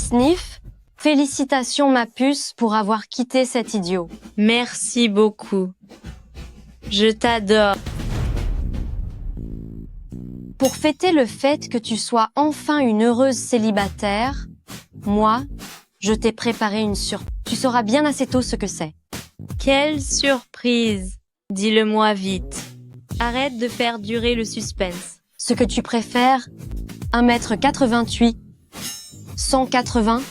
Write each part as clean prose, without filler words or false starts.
Sniff, félicitations ma puce pour avoir quitté cet idiot. Merci beaucoup. Je t'adore. Pour fêter le fait que tu sois enfin une heureuse célibataire, moi, je t'ai préparé une surprise. Tu sauras bien assez tôt ce que c'est. Quelle surprise! Dis-le-moi vite. Arrête de faire durer le suspense. Ce que tu préfères, 1m88, 180,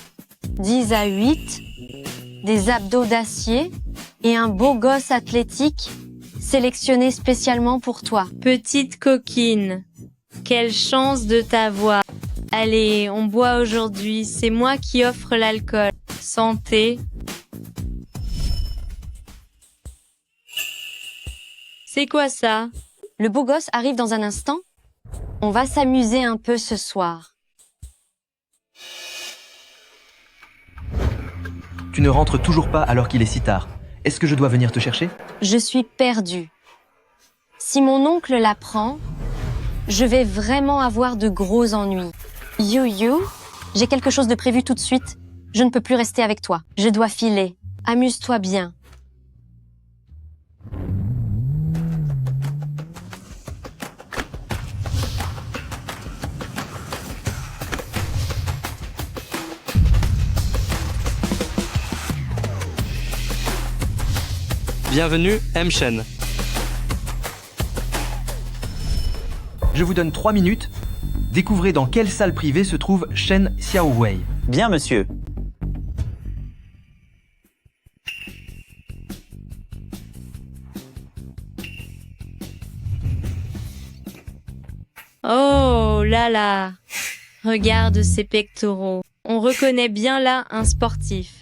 10 à 8, des abdos d'acier et un beau gosse athlétique sélectionné spécialement pour toi. Petite coquine, quelle chance de t'avoir. Allez, on boit aujourd'hui, c'est moi qui offre l'alcool. Santé. C'est quoi ça? Le beau gosse arrive dans un instant. On va s'amuser un peu ce soir. Tu ne rentres toujours pas alors qu'il est si tard. Est-ce que je dois venir te chercher? Je suis perdue. Si mon oncle l'apprend, je vais vraiment avoir de gros ennuis. You, j'ai quelque chose de prévu tout de suite. Je ne peux plus rester avec toi. Je dois filer. Amuse-toi bien. Bienvenue, M. Shen. Je vous donne 3 minutes. Découvrez dans quelle salle privée se trouve Shen Xiaowei. Bien, monsieur. Oh là là! Regarde ses pectoraux. On reconnaît bien là un sportif.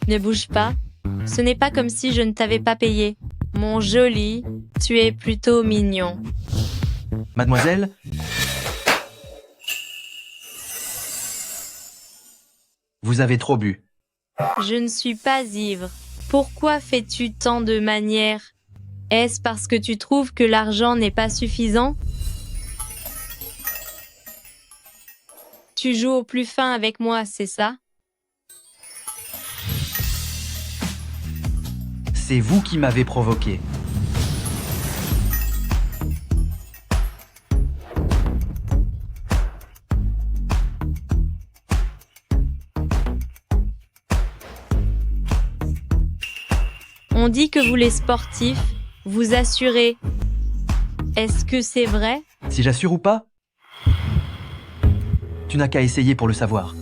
Ne bouge pas. Ce n'est pas comme si je ne t'avais pas payé. Mon joli, tu es plutôt mignon. Mademoiselle, vous avez trop bu. Je ne suis pas ivre. Pourquoi fais-tu tant de manières? Est-ce parce que tu trouves que l'argent n'est pas suffisant? Tu joues au plus fin avec moi, c'est ça? C'est vous qui m'avez provoqué. On dit que vous les sportifs, vous assurez. Est-ce que c'est vrai? Si j'assure ou pas? Tu n'as qu'à essayer pour le savoir.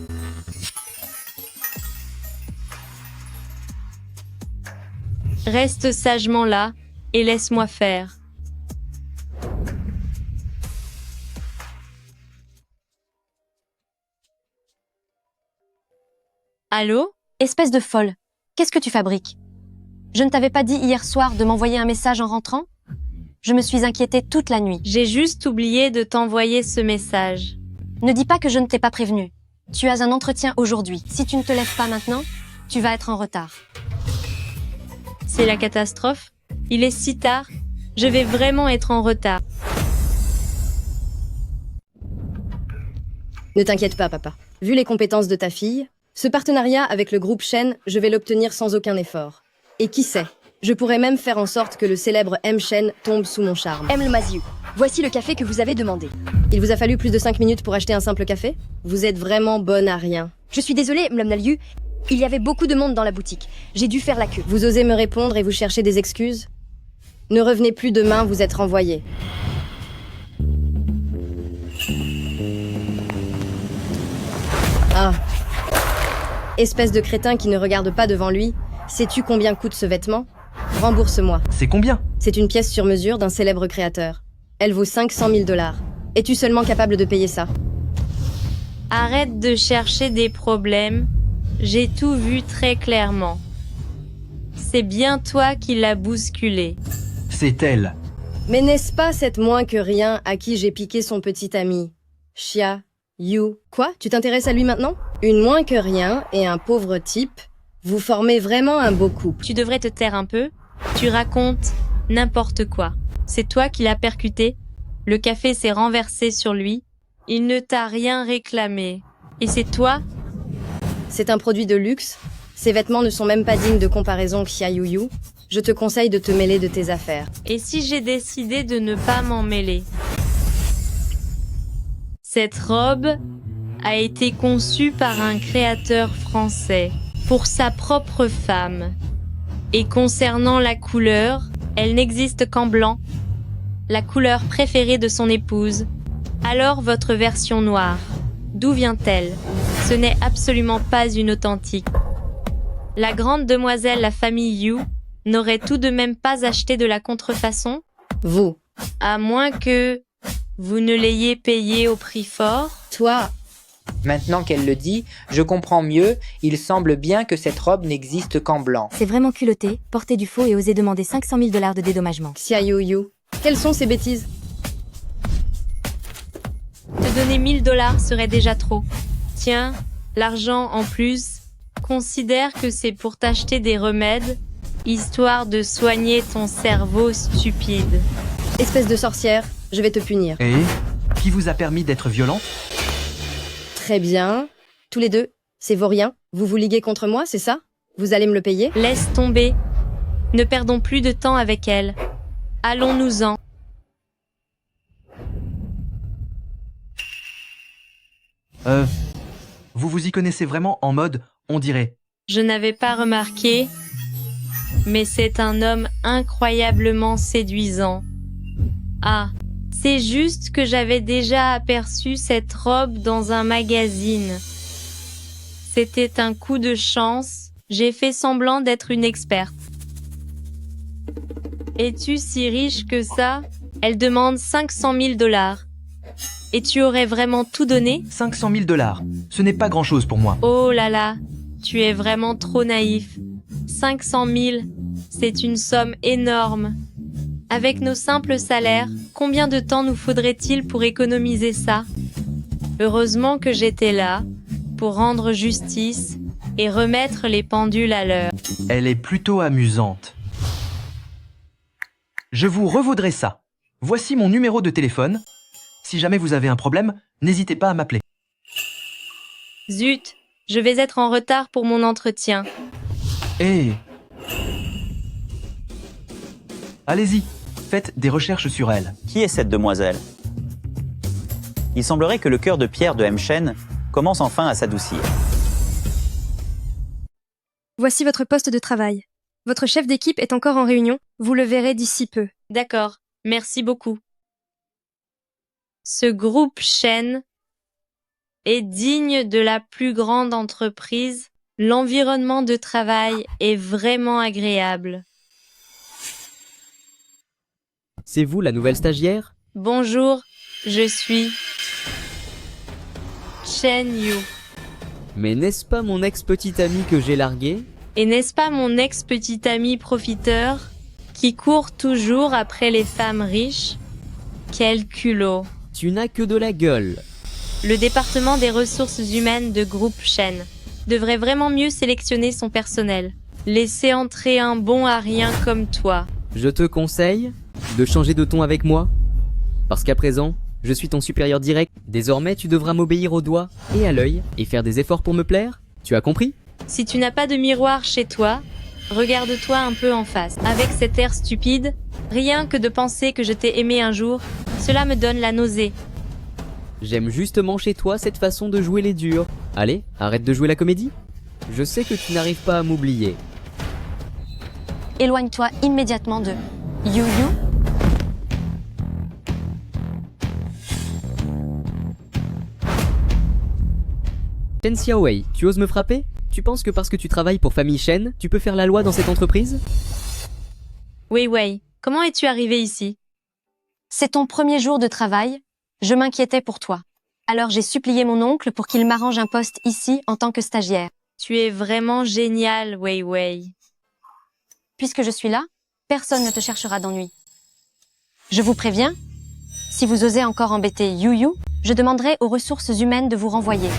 Reste sagement là et laisse-moi faire. Allô? Espèce de folle, qu'est-ce que tu fabriques? Je ne t'avais pas dit hier soir de m'envoyer un message en rentrant? Je me suis inquiétée toute la nuit. J'ai juste oublié de t'envoyer ce message. Ne dis pas que je ne t'ai pas prévenu. Tu as un entretien aujourd'hui. Si tu ne te lèves pas maintenant, tu vas être en retard. C'est la catastrophe? Il est si tard. Je vais vraiment être en retard. Ne t'inquiète pas, papa. Vu les compétences de ta fille, ce partenariat avec le groupe Shen, je vais l'obtenir sans aucun effort. Et qui sait, je pourrais même faire en sorte que le célèbre M. Shen tombe sous mon charme. M. le Mazieu, voici le café que vous avez demandé. Il vous a fallu plus de 5 minutes pour acheter un simple café? Vous êtes vraiment bonne à rien. Je suis désolée, Mme Naliu. Il y avait beaucoup de monde dans la boutique. J'ai dû faire la queue. Vous osez me répondre et vous cherchez des excuses? Ne revenez plus demain, vous êtes renvoyé. Ah. Espèce de crétin qui ne regarde pas devant lui. Sais-tu combien coûte ce vêtement? Rembourse-moi. C'est combien? C'est une pièce sur mesure d'un célèbre créateur. Elle vaut 500 000 $. Es-tu seulement capable de payer ça? Arrête de chercher des problèmes. J'ai tout vu très clairement. C'est bien toi qui l'as bousculé. C'est elle. Mais n'est-ce pas cette moins que rien à qui j'ai piqué son petit ami? Chia You. Quoi? Tu t'intéresses à lui maintenant? Une moins que rien et un pauvre type. Vous formez vraiment un beau couple. Tu devrais te taire un peu. Tu racontes n'importe quoi. C'est toi qui l'as percuté. Le café s'est renversé sur lui. Il ne t'a rien réclamé. Et c'est toi? C'est un produit de luxe. Ces vêtements ne sont même pas dignes de comparaison, Xia Yuyu. Je te conseille de te mêler de tes affaires. Et si j'ai décidé de ne pas m'en mêler? Cette robe a été conçue par un créateur français pour sa propre femme. Et concernant la couleur, elle n'existe qu'en blanc, la couleur préférée de son épouse. Alors votre version noire, d'où vient-elle? Ce n'est absolument pas une authentique. La grande demoiselle, la famille Yu, n'aurait tout de même pas acheté de la contrefaçon? Vous. À moins que vous ne l'ayez payé au prix fort? Toi. Maintenant qu'elle le dit, je comprends mieux, il semble bien que cette robe n'existe qu'en blanc. C'est vraiment culotté, porter du faux et oser demander 500 000 $ de dédommagement. Xia Yuyu. Quelles sont ces bêtises? Te donner 1000 $ serait déjà trop. Tiens, l'argent en plus, considère que c'est pour t'acheter des remèdes, histoire de soigner ton cerveau stupide. Espèce de sorcière, je vais te punir. Et qui vous a permis d'être violente? Très bien. Tous les deux, c'est vaurien. Vous vous liguez contre moi, c'est ça? Vous allez me le payer? Laisse tomber. Ne perdons plus de temps avec elle. Allons-nous-en. Vous vous y connaissez vraiment en mode, on dirait. Je n'avais pas remarqué, mais c'est un homme incroyablement séduisant. Ah, c'est juste que j'avais déjà aperçu cette robe dans un magazine. C'était un coup de chance, j'ai fait semblant d'être une experte. Es-tu si riche que ça? Elle demande 500 000 $. Et tu aurais vraiment tout donné? 500 000 $. Ce n'est pas grand-chose pour moi. Oh là là, tu es vraiment trop naïf. 500 000, c'est une somme énorme. Avec nos simples salaires, combien de temps nous faudrait-il pour économiser ça? Heureusement que j'étais là, pour rendre justice et remettre les pendules à l'heure. Elle est plutôt amusante. Je vous revaudrai ça. Voici mon numéro de téléphone. Si jamais vous avez un problème, n'hésitez pas à m'appeler. Zut, je vais être en retard pour mon entretien. Et allez-y, faites des recherches sur elle. Qui est cette demoiselle? Il semblerait que le cœur de pierre de M. Shen commence enfin à s'adoucir. Voici votre poste de travail. Votre chef d'équipe est encore en réunion, vous le verrez d'ici peu. D'accord, merci beaucoup. Ce groupe Shen est digne de la plus grande entreprise. L'environnement de travail est vraiment agréable. C'est vous la nouvelle stagiaire? Bonjour, je suis Chen Yu. Mais n'est-ce pas mon ex-petite amie que j'ai larguée? Et n'est-ce pas mon ex-petit ami profiteur qui court toujours après les femmes riches? Quel culot! Tu n'as que de la gueule. Le département des ressources humaines de Groupe Shen devrait vraiment mieux sélectionner son personnel. Laisser entrer un bon à rien comme toi. Je te conseille de changer de ton avec moi. Parce qu'à présent, je suis ton supérieur direct. Désormais, tu devras m'obéir au doigt et à l'œil et faire des efforts pour me plaire. Tu as compris? Si tu n'as pas de miroir chez toi, regarde-toi un peu en face. Avec cet air stupide, rien que de penser que je t'ai aimé un jour, cela me donne la nausée. J'aime justement chez toi cette façon de jouer les durs. Allez, arrête de jouer la comédie. Je sais que tu n'arrives pas à m'oublier. Éloigne-toi immédiatement de Yuyu. Chen Xiaowei, tu oses me frapper? Tu penses que parce que tu travailles pour Famille Shen, tu peux faire la loi dans cette entreprise? Wei Wei, comment es-tu arrivé ici? C'est ton premier jour de travail. Je m'inquiétais pour toi. Alors j'ai supplié mon oncle pour qu'il m'arrange un poste ici en tant que stagiaire. Tu es vraiment génial, Wei Wei. Puisque je suis là, personne ne te cherchera d'ennui. Je vous préviens, si vous osez encore embêter Yuyu, Je demanderai aux ressources humaines de vous renvoyer.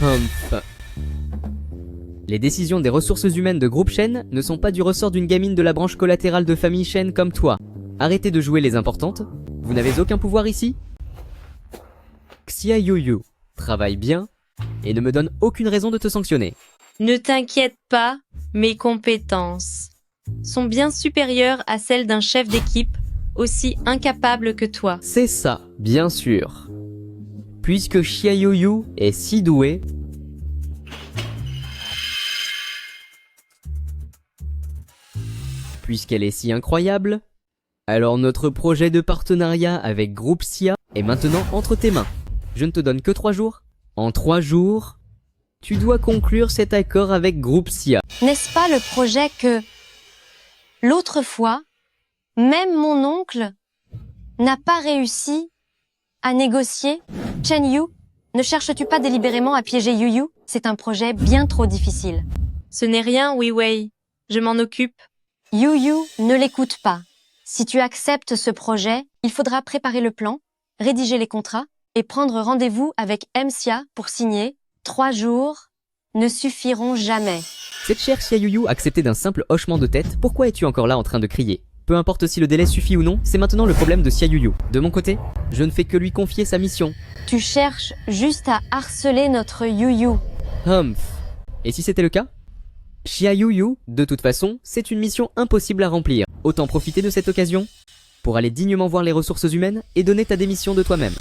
Humph. Les décisions des ressources humaines de groupe Shen ne sont pas du ressort d'une gamine de la branche collatérale de famille Shen comme toi. Arrêtez de jouer les importantes. Vous n'avez aucun pouvoir ici. Xia Yuyu travaille bien et ne me donne aucune raison de te sanctionner. Ne t'inquiète pas, mes compétences sont bien supérieures à celles d'un chef d'équipe aussi incapable que toi. C'est ça, bien sûr. Puisque Xia Yuyu est si douée, puisqu'elle est si incroyable, alors notre projet de partenariat avec Groupe Sia est maintenant entre tes mains. Je ne te donne que 3 jours. En 3 jours, tu dois conclure cet accord avec Groupe Sia. N'est-ce pas le projet que, l'autre fois, même mon oncle n'a pas réussi à négocier? Chen Yu, ne cherches-tu pas délibérément à piéger Yu Yu? C'est un projet bien trop difficile. Ce n'est rien, Wei Wei. Je m'en occupe. Yu Yu, ne l'écoute pas. Si tu acceptes ce projet, il faudra préparer le plan, rédiger les contrats et prendre rendez-vous avec Xia pour signer. 3 jours ne suffiront jamais. Cette chère Xia Yuyu acceptait d'un simple hochement de tête. Pourquoi es-tu encore là en train de crier? Peu importe si le délai suffit ou non, c'est maintenant le problème de Xia Yuyu. De mon côté, je ne fais que lui confier sa mission. Tu cherches juste à harceler notre Yu Yu. Humph. Et si c'était le cas? Xia Yuyu, de toute façon, c'est une mission impossible à remplir. Autant profiter de cette occasion pour aller dignement voir les ressources humaines et donner ta démission de toi-même.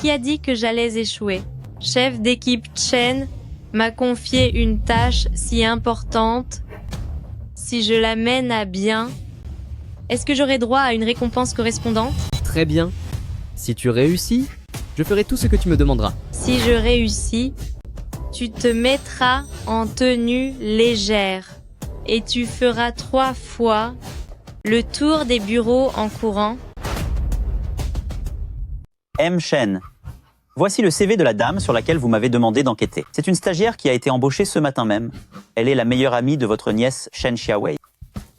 Qui a dit que j'allais échouer? Chef d'équipe Chen m'a confié une tâche si importante. Si je la mène à bien, est-ce que j'aurai droit à une récompense correspondante? Très bien. Si tu réussis, je ferai tout ce que tu me demanderas. Si je réussis, tu te mettras en tenue légère et tu feras 3 fois le tour des bureaux en courant. M. Shen. Voici le CV de la dame sur laquelle vous m'avez demandé d'enquêter. C'est une stagiaire qui a été embauchée ce matin même. Elle est la meilleure amie de votre nièce Shen Xiaowei.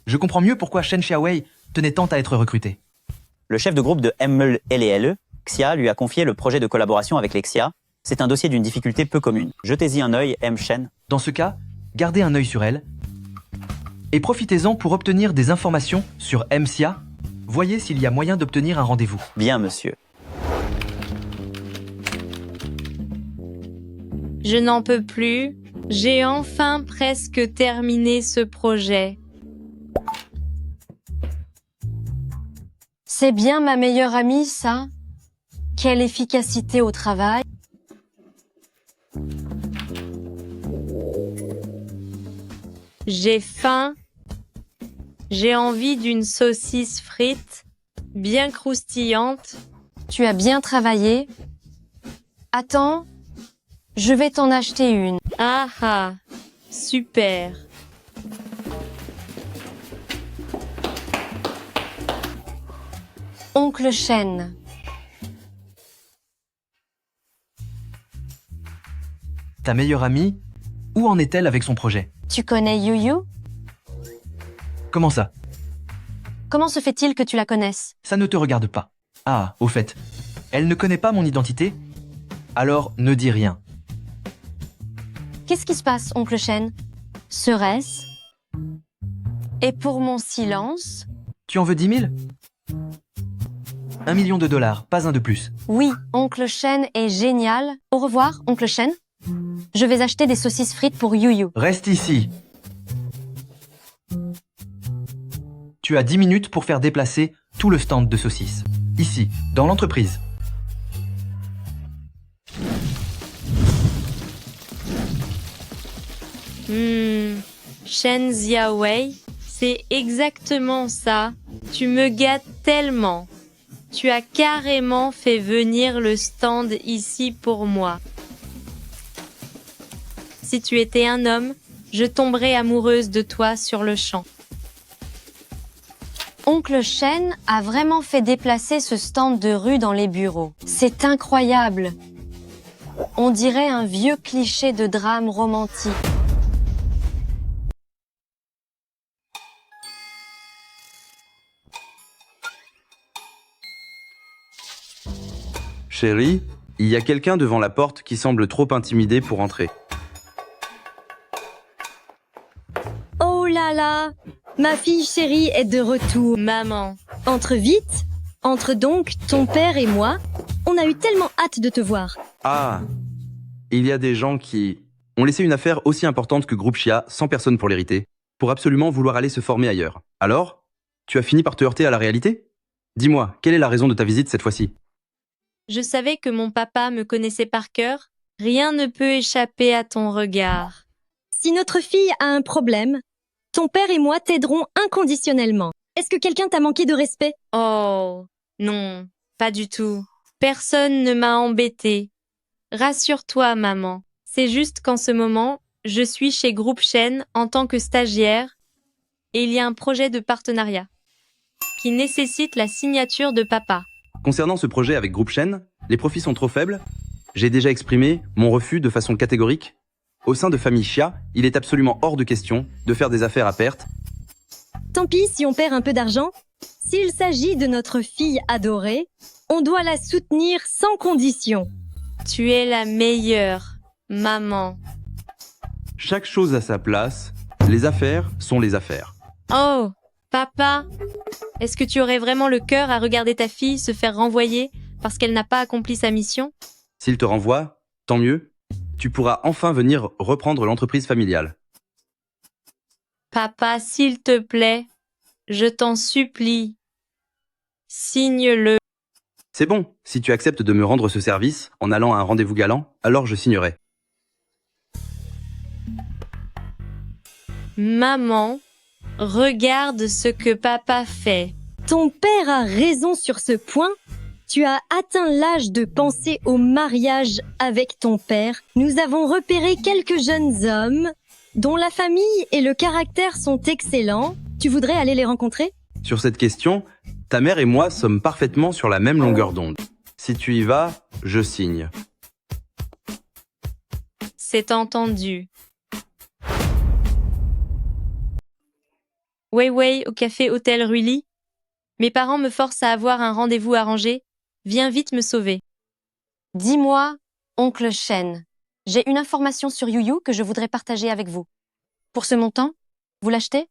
Je comprends mieux pourquoi Shen Xiaowei tenait tant à être recruté. Le chef de groupe de MLE, Xia, lui a confié le projet de collaboration avec les Xia. C'est un dossier d'une difficulté peu commune. Jetez-y un œil, M. Shen. Dans ce cas, gardez un œil sur elle et profitez-en pour obtenir des informations sur Xia. Voyez s'il y a moyen d'obtenir un rendez-vous. Bien, monsieur. Je n'en peux plus. J'ai enfin presque terminé ce projet. C'est bien ma meilleure amie, ça? Quelle efficacité au travail! J'ai faim. J'ai envie d'une saucisse frite, bien croustillante. Tu as bien travaillé. Attends, je vais t'en acheter une. Ah ah, super. Oncle Shen. Ta meilleure amie, où en est-elle avec son projet? Tu connais Yu Yu? Comment ça? Comment se fait-il que tu la connaisses? Ça ne te regarde pas. Ah, au fait, elle ne connaît pas mon identité? Alors ne dis rien. Qu'est-ce qui se passe, oncle Shen? Serait-ce? Et pour mon silence? Tu en veux 10 000? 1 million de dollars, pas un de plus. Oui, oncle Shen est génial. Au revoir, oncle Shen. Je vais acheter des saucisses frites pour Yu Yu. Reste ici. Tu as 10 minutes pour faire déplacer tout le stand de saucisses. Ici, dans l'entreprise. Shen Xiaowei, c'est exactement ça. Tu me gâtes tellement. Tu as carrément fait venir le stand ici pour moi. Si tu étais un homme, je tomberais amoureuse de toi sur le champ. Oncle Shen a vraiment fait déplacer ce stand de rue dans les bureaux. C'est incroyable. On dirait un vieux cliché de drame romantique. Chérie, il y a quelqu'un devant la porte qui semble trop intimidé pour entrer. Oh là là, ma fille chérie est de retour. Maman, Entre vite, entre donc ton père et moi. On a eu tellement hâte de te voir. Ah, il y a des gens qui ont laissé une affaire aussi importante que Groupe Chia sans personne pour l'hériter, pour absolument vouloir aller se former ailleurs. Alors, tu as fini par te heurter à la réalité? Dis-moi, quelle est la raison de ta visite cette fois-ci? je savais que mon papa me connaissait par cœur. Rien ne peut échapper à ton regard. Si notre fille a un problème, ton père et moi t'aiderons inconditionnellement. Est-ce que quelqu'un t'a manqué de respect? Oh, non, pas du tout. Personne ne m'a embêté. Rassure-toi, maman. C'est juste qu'en ce moment, je suis chez Groupe Shen en tant que stagiaire et il y a un projet de partenariat qui nécessite la signature de papa. Concernant ce projet avec Groupe Shen, les profits sont trop faibles. J'ai déjà exprimé mon refus de façon catégorique. Au sein de famille Chia, il est absolument hors de question de faire des affaires à perte. Tant pis si on perd un peu d'argent. S'il s'agit de notre fille adorée, on doit la soutenir sans condition. Tu es la meilleure, maman. Chaque chose à sa place, les affaires sont les affaires. Oh, papa, est-ce que tu aurais vraiment le cœur à regarder ta fille se faire renvoyer parce qu'elle n'a pas accompli sa mission? S'il te renvoie, tant mieux. Tu pourras enfin venir reprendre l'entreprise familiale. Papa, s'il te plaît, je t'en supplie, signe-le. C'est bon, si tu acceptes de me rendre ce service en allant à un rendez-vous galant, alors je signerai. Maman, regarde ce que papa fait. Ton père a raison sur ce point. Tu as atteint l'âge de penser au mariage avec ton père. Nous avons repéré quelques jeunes hommes dont la famille et le caractère sont excellents. Tu voudrais aller les rencontrer? Sur cette question, ta mère et moi sommes parfaitement sur la même longueur d'onde. Si tu y vas, je signe. C'est entendu. Wei au café Hôtel Ruili. Mes parents me forcent à avoir un rendez-vous arrangé. Viens vite me sauver. Dis-moi, oncle Shen, j'ai une information sur Yuyu que je voudrais partager avec vous. Pour ce montant, vous l'achetez?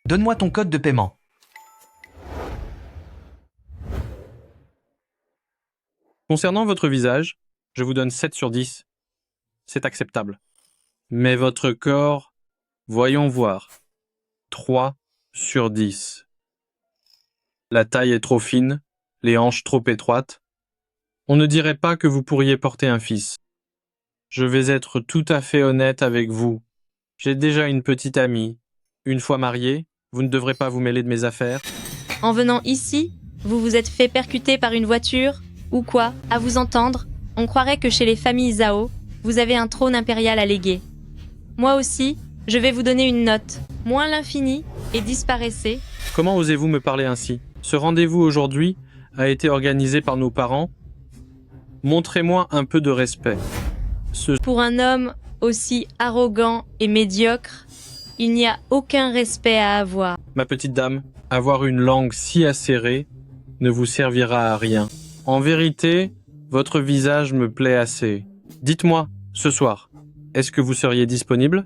Donne-moi ton code de paiement. Concernant votre visage, je vous donne 7 sur 10. C'est acceptable. Mais votre corps, voyons voir. 3 sur 10. La taille est trop fine, les hanches trop étroites. On ne dirait pas que vous pourriez porter un fils. Je vais être tout à fait honnête avec vous. J'ai déjà une petite amie. Une fois mariée, vous ne devrez pas vous mêler de mes affaires. En venant ici, vous vous êtes fait percuter par une voiture ou quoi? À vous entendre, on croirait que chez les familles Zhao, vous avez un trône impérial à léguer. Moi aussi, je vais vous donner une note. Moins l'infini et disparaissez. Comment osez-vous me parler ainsi? Ce rendez-vous aujourd'hui a été organisé par nos parents. Montrez-moi un peu de respect. Pour un homme aussi arrogant et médiocre, il n'y a aucun respect à avoir. Ma petite dame, avoir une langue si acérée ne vous servira à rien. En vérité, votre visage me plaît assez. Dites-moi, ce soir, est-ce que vous seriez disponible?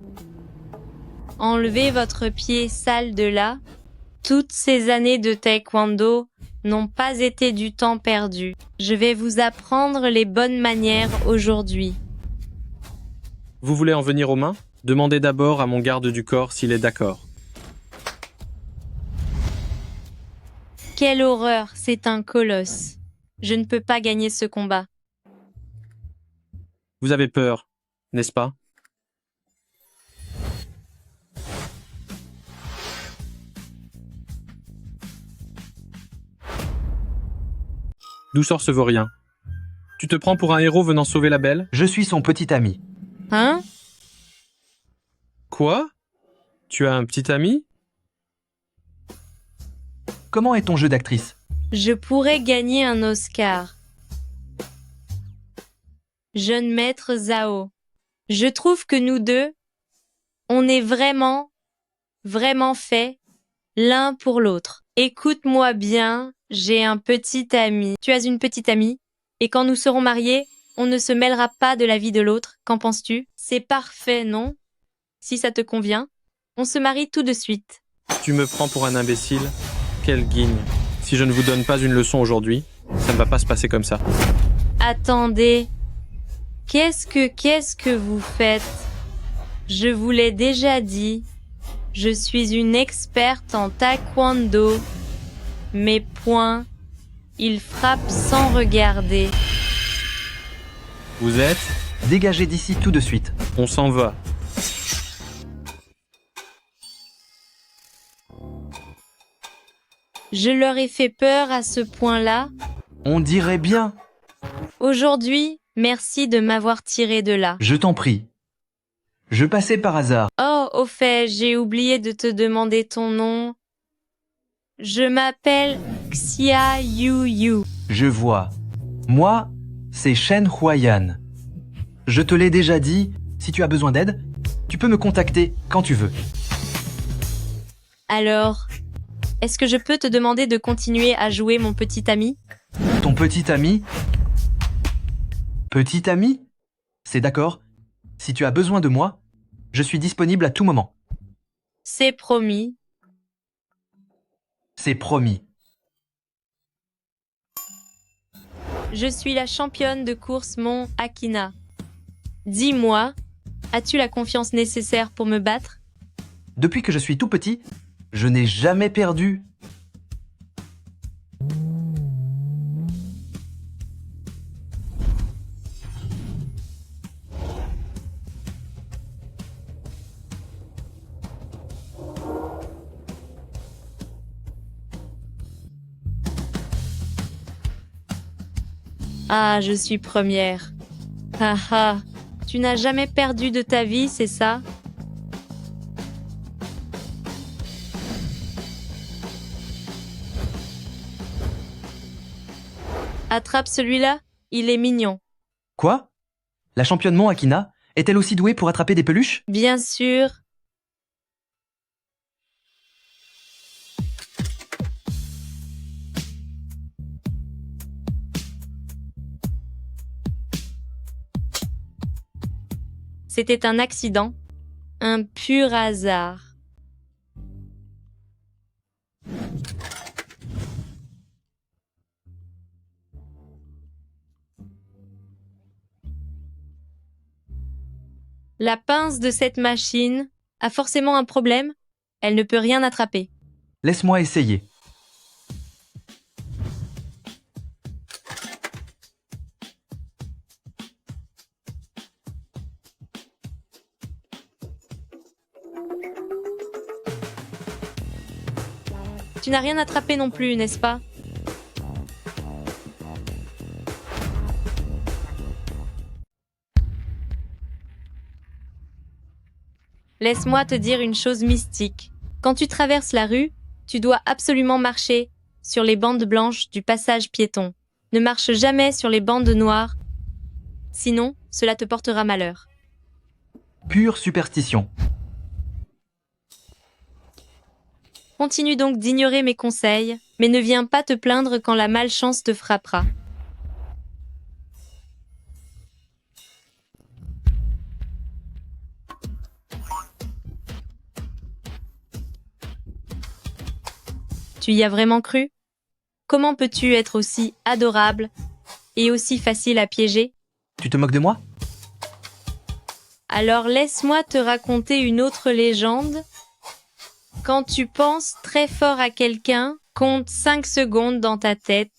Enlevez votre pied sale de là. Toutes ces années de taekwondo n'ont pas été du temps perdu. Je vais vous apprendre les bonnes manières aujourd'hui. Vous voulez en venir aux mains? Demandez d'abord à mon garde du corps s'il est d'accord. Quelle horreur, c'est un colosse. Je ne peux pas gagner ce combat. Vous avez peur, n'est-ce pas? D'où sort ce vaurien? Tu te prends pour un héros venant sauver la belle? Je suis son petit ami. Hein? Quoi? Tu as un petit ami? Comment est ton jeu d'actrice? Je pourrais gagner un Oscar. Jeune maître Zhao, je trouve que nous deux On est vraiment, vraiment fait l'un pour l'autre. Écoute-moi bien, j'ai un petit ami. Tu as une petite amie, et quand nous serons mariés, on ne se mêlera pas de la vie de l'autre. Qu'en penses-tu? C'est parfait, non? Si ça te convient, on se marie tout de suite. Tu me prends pour un imbécile? Quelle guigne. Si je ne vous donne pas une leçon aujourd'hui, ça ne va pas se passer comme ça. Attendez. Qu'est-ce que vous faites? Je vous l'ai déjà dit. Je suis une experte en taekwondo. Mes poings, ils frappent sans regarder. Vous êtes? Dégagez d'ici tout de suite. On s'en va. Je leur ai fait peur à ce point-là. On dirait bien. Aujourd'hui, merci de m'avoir tiré de là. Je t'en prie. Je passais par hasard. Oh, au fait, j'ai oublié de te demander ton nom. Je m'appelle Xia Yu. Je vois. Moi, c'est Shen Huayan. Je te l'ai déjà dit, si tu as besoin d'aide, tu peux me contacter quand tu veux. Alors, est-ce que je peux te demander de continuer à jouer mon petit ami? Ton petit ami? Petit ami? C'est d'accord. Si tu as besoin de moi, je suis disponible à tout moment. C'est promis. C'est promis. Je suis la championne de course Mont Akina. Dis-moi, as-tu la confiance nécessaire pour me battre? Depuis que je suis tout petit, je n'ai jamais perdu. Ah, je suis première. Ah ah, tu n'as jamais perdu de ta vie, c'est ça? Attrape celui-là, il est mignon. Quoi? La championne Mont Akina est-elle aussi douée pour attraper des peluches? Bien sûr. C'était un accident, un pur hasard. La pince de cette machine a forcément un problème. Elle ne peut rien attraper. Laisse-moi essayer. Tu n'as rien attrapé non plus, n'est-ce pas? Laisse-moi te dire une chose mystique. Quand tu traverses la rue, tu dois absolument marcher sur les bandes blanches du passage piéton. Ne marche jamais sur les bandes noires, sinon cela te portera malheur. Pure superstition. Continue donc d'ignorer mes conseils, mais ne viens pas te plaindre quand la malchance te frappera. Tu y as vraiment cru? Comment peux-tu être aussi adorable et aussi facile à piéger? Tu te moques de moi? Alors laisse-moi te raconter une autre légende. Quand tu penses très fort à quelqu'un, compte 5 secondes dans ta tête.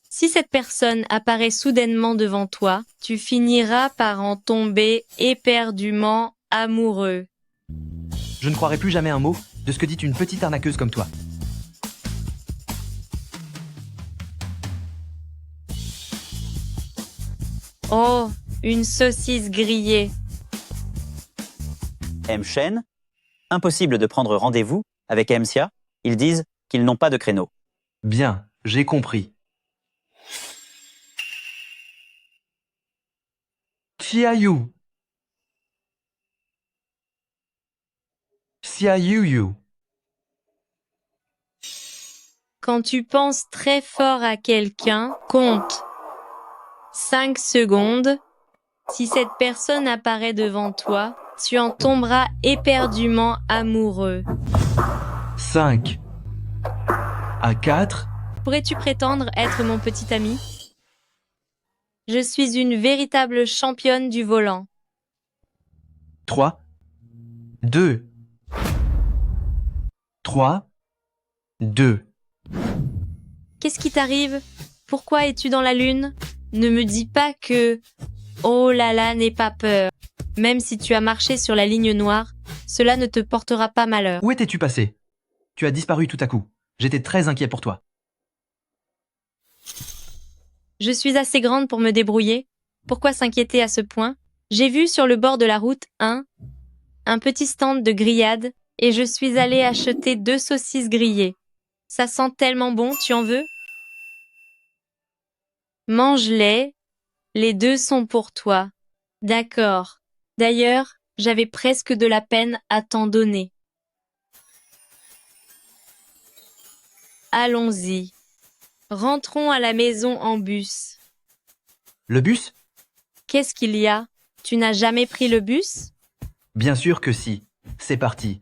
Si cette personne apparaît soudainement devant toi, tu finiras par en tomber éperdument amoureux. Je ne croirai plus jamais un mot de ce que dit une petite arnaqueuse comme toi. Oh, une saucisse grillée. M. Shen, impossible de prendre rendez-vous avec MCA. Ils disent qu'ils n'ont pas de créneau. Bien, j'ai compris. Chiayu. Xia Yuyu. Quand tu penses très fort à quelqu'un, compte 5 secondes. Si cette personne apparaît devant toi, tu en tomberas éperdument amoureux. 5. À 4. Pourrais-tu prétendre être mon petit ami? Je suis une véritable championne du volant. 3. 2. 3. 2. Qu'est-ce qui t'arrive? Pourquoi es-tu dans la lune? Ne me dis pas que... Oh là là, n'aie pas peur. Même si tu as marché sur la ligne noire, cela ne te portera pas malheur. Où étais-tu passé? Tu as disparu tout à coup. J'étais très inquiet pour toi. Je suis assez grande pour me débrouiller. Pourquoi s'inquiéter à ce point? J'ai vu sur le bord de la route un petit stand de grillades et je suis allée acheter 2 saucisses grillées. Ça sent tellement bon, tu en veux? Mange-les. Les 2 sont pour toi. D'accord. D'ailleurs, j'avais presque de la peine à t'en donner. Allons-y. Rentrons à la maison en bus. Le bus? Qu'est-ce qu'il y a? Tu n'as jamais pris le bus? Bien sûr que si. C'est parti.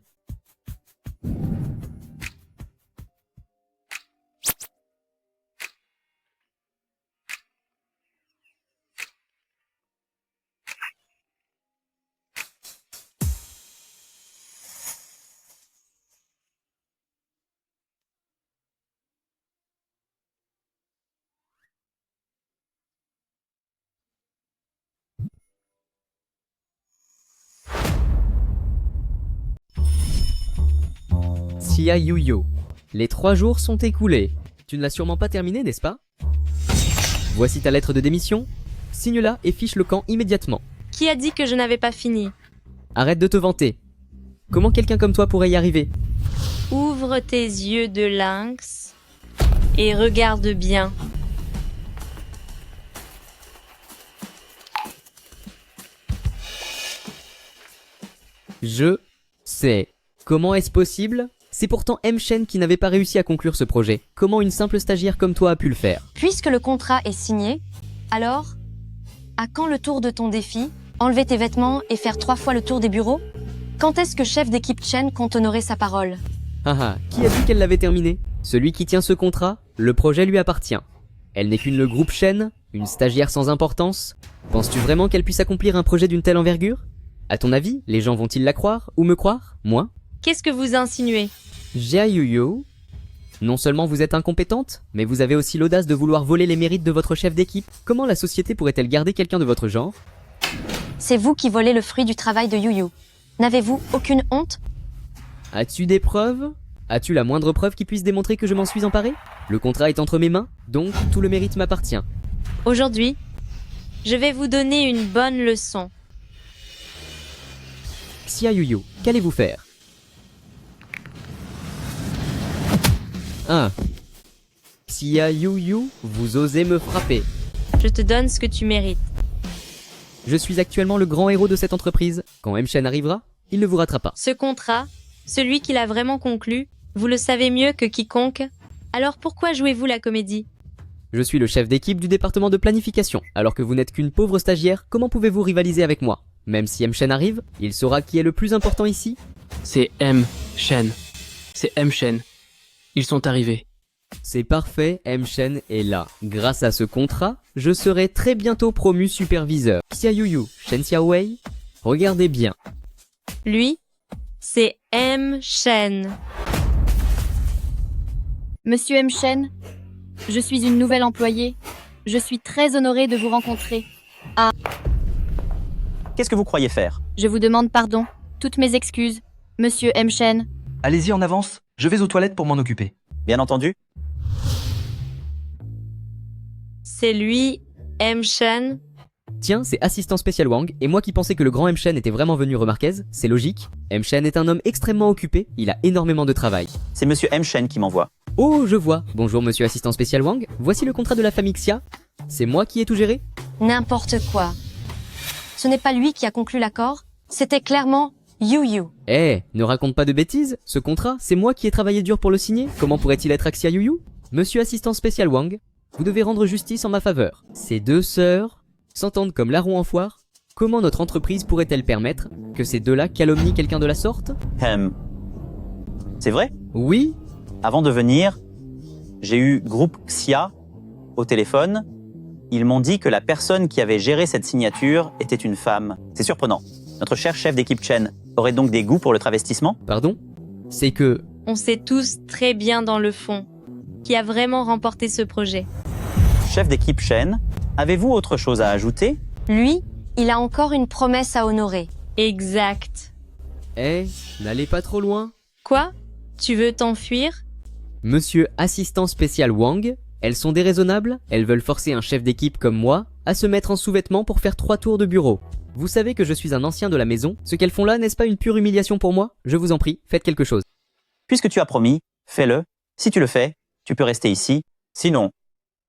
Xia Yuyu. Les 3 jours sont écoulés. Tu ne l'as sûrement pas terminé, n'est-ce pas? Voici ta lettre de démission. Signe-la et fiche le camp immédiatement. Qui a dit que je n'avais pas fini? Arrête de te vanter. Comment quelqu'un comme toi pourrait y arriver? Ouvre tes yeux de lynx et regarde bien. Je sais. Comment est-ce possible? C'est pourtant M. Shen qui n'avait pas réussi à conclure ce projet. Comment une simple stagiaire comme toi a pu le faire? Puisque le contrat est signé, alors, à quand le tour de ton défi? Enlever tes vêtements et faire 3 fois le tour des bureaux? Quand est-ce que chef d'équipe Chen compte honorer sa parole? Haha, qui a dit qu'elle l'avait terminé? Celui qui tient ce contrat, le projet lui appartient. Elle n'est qu'une le groupe Shen, une stagiaire sans importance. Penses-tu vraiment qu'elle puisse accomplir un projet d'une telle envergure? À ton avis, les gens vont-ils la croire ou me croire? Moi? Qu'est-ce que vous insinuez? Xia Yuyu, non seulement vous êtes incompétente, mais vous avez aussi l'audace de vouloir voler les mérites de votre chef d'équipe. Comment la société pourrait-elle garder quelqu'un de votre genre? C'est vous qui volez le fruit du travail de Yuyu. N'avez-vous aucune honte? As-tu des preuves? As-tu la moindre preuve qui puisse démontrer que je m'en suis emparé? Le contrat est entre mes mains, donc tout le mérite m'appartient. Aujourd'hui, je vais vous donner une bonne leçon. Xia Yuyu, qu'allez-vous faire? 1. Xia Yuyu, vous osez me frapper. Je te donne ce que tu mérites. Je suis actuellement le grand héros de cette entreprise. Quand M. Shen arrivera, il ne vous ratera pas. Ce contrat, celui qu'il a vraiment conclu, vous le savez mieux que quiconque. Alors pourquoi jouez-vous la comédie? Je suis le chef d'équipe du département de planification. Alors que vous n'êtes qu'une pauvre stagiaire, comment pouvez-vous rivaliser avec moi? Même si M. Shen arrive, il saura qui est le plus important ici. C'est M. Shen. C'est M. Shen. Ils sont arrivés. C'est parfait, M. Shen est là. Grâce à ce contrat, je serai très bientôt promu superviseur. Xia Yuyu, Shen Xiaowei, regardez bien. Lui, c'est M. Shen. Monsieur M. Shen, je suis une nouvelle employée. Je suis très honorée de vous rencontrer. Ah, Qu'est-ce que vous croyez faire? je vous demande pardon. Toutes mes excuses. Monsieur M. Shen, Allez-y en avance, je vais aux toilettes pour m'en occuper. Bien entendu. C'est lui, M. Shen. Tiens, c'est assistant spécial Wang, et moi qui pensais que le grand M. Shen était vraiment venu remarquez, c'est logique. M. Shen est un homme extrêmement occupé, il a énormément de travail. C'est monsieur M. Shen qui m'envoie. Oh, je vois. Bonjour monsieur assistant spécial Wang, voici le contrat de la famille Xia. C'est moi qui ai tout géré? N'importe quoi. Ce n'est pas lui qui a conclu l'accord, c'était clairement You. Eh, ne raconte pas de bêtises. Ce contrat, c'est moi qui ai travaillé dur pour le signer. Comment pourrait-il être axé à Yu? Monsieur assistant spécial Wang, vous devez rendre justice en ma faveur. Ces deux sœurs s'entendent comme larrons en foire. Comment notre entreprise pourrait-elle permettre que ces deux-là calomnient quelqu'un de la sorte? C'est vrai? Oui. Avant de venir, j'ai eu Groupe Xia au téléphone. Ils m'ont dit que la personne qui avait géré cette signature était une femme. C'est surprenant. Notre cher chef d'équipe Chen aurait donc des goûts pour le travestissement? Pardon? C'est que... On sait tous très bien dans le fond qui a vraiment remporté ce projet. Chef d'équipe Chen, avez-vous autre chose à ajouter? Lui, il a encore une promesse à honorer. Exact. Eh, n'allez pas trop loin. Quoi? Tu veux t'enfuir? Monsieur assistant spécial Wang, elles sont déraisonnables? Elles veulent forcer un chef d'équipe comme moi à se mettre en sous-vêtements pour faire 3 tours de bureau. Vous savez que je suis un ancien de la maison. Ce qu'elles font là, n'est-ce pas une pure humiliation pour moi? Je vous en prie, faites quelque chose. Puisque tu as promis, fais-le. Si tu le fais, tu peux rester ici. Sinon,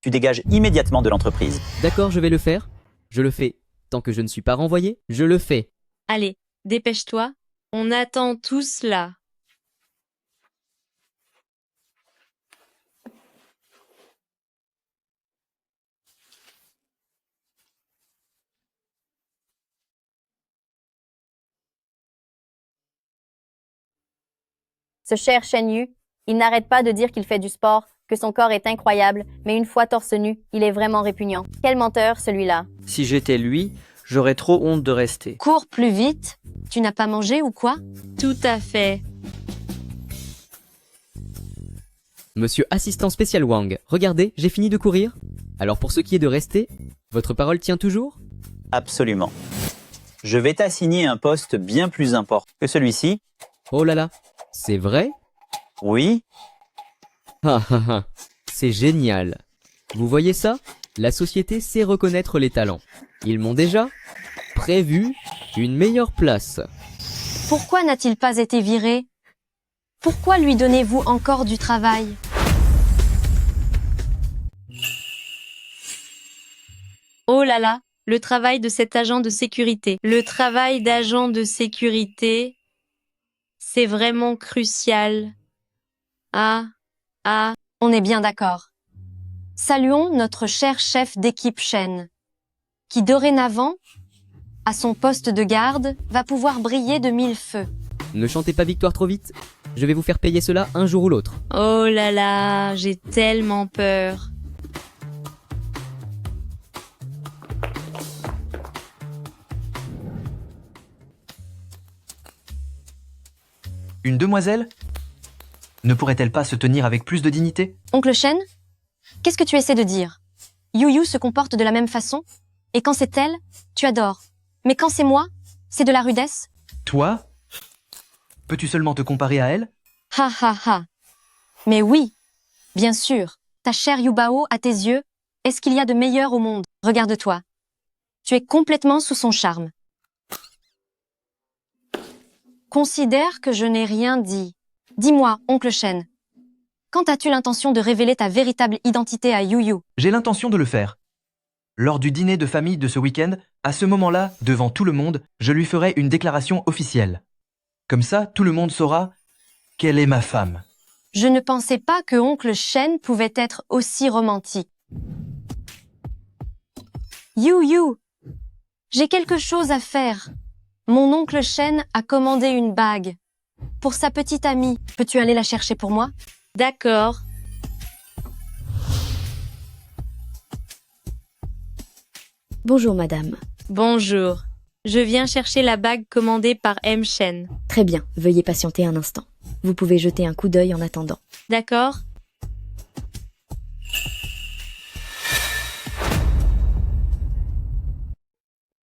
tu dégages immédiatement de l'entreprise. D'accord, je vais le faire. Je le fais. Tant que je ne suis pas renvoyé, je le fais. Allez, dépêche-toi. On attend tous là. Ce cher Shen Yu, il n'arrête pas de dire qu'il fait du sport, que son corps est incroyable, mais une fois torse nu, il est vraiment répugnant. Quel menteur, celui-là. Si j'étais lui, j'aurais trop honte de rester. Cours plus vite. Tu n'as pas mangé ou quoi? Tout à fait. Monsieur assistant spécial Wang, regardez, j'ai fini de courir. Alors pour ce qui est de rester, votre parole tient toujours? Absolument. Je vais t'assigner un poste bien plus important que celui-ci. Oh là là, c'est vrai? Oui. Ah ah ah, c'est génial. Vous voyez ça? La société sait reconnaître les talents. Ils m'ont déjà prévu une meilleure place. Pourquoi n'a-t-il pas été viré? Pourquoi lui donnez-vous encore du travail? Oh là là, le travail de cet agent de sécurité. Le travail d'agent de sécurité, c'est vraiment crucial. On est bien d'accord. Saluons notre cher chef d'équipe Shen, qui dorénavant, à son poste de garde, va pouvoir briller de 1000 feux. Ne chantez pas victoire trop vite. Je vais vous faire payer cela un jour ou l'autre. Oh là là, j'ai tellement peur. Une demoiselle? Ne pourrait-elle pas se tenir avec plus de dignité? Oncle Shen, qu'est-ce que tu essaies de dire? Yu se comporte de la même façon, et quand c'est elle, tu adores. Mais quand c'est moi, c'est de la rudesse? Toi? Peux-tu seulement te comparer à elle? Ha ha ha. Mais oui, bien sûr, ta chère Yubao, à tes yeux, est ce qu'il y a de meilleur au monde. Regarde-toi. Tu es complètement sous son charme. Considère que je n'ai rien dit. Dis-moi, oncle Shen, quand as-tu l'intention de révéler ta véritable identité à Yu? J'ai l'intention de le faire. Lors du dîner de famille de ce week-end, à ce moment-là, devant tout le monde, je lui ferai une déclaration officielle. Comme ça, tout le monde saura qu'elle est ma femme. Je ne pensais pas que oncle Shen pouvait être aussi romantique. Yu, j'ai quelque chose à faire. Mon oncle Shen a commandé une bague. Pour sa petite amie, peux-tu aller la chercher pour moi? D'accord. Bonjour madame. Bonjour. Je viens chercher la bague commandée par M. Shen. Très bien, veuillez patienter un instant. Vous pouvez jeter un coup d'œil en attendant. D'accord.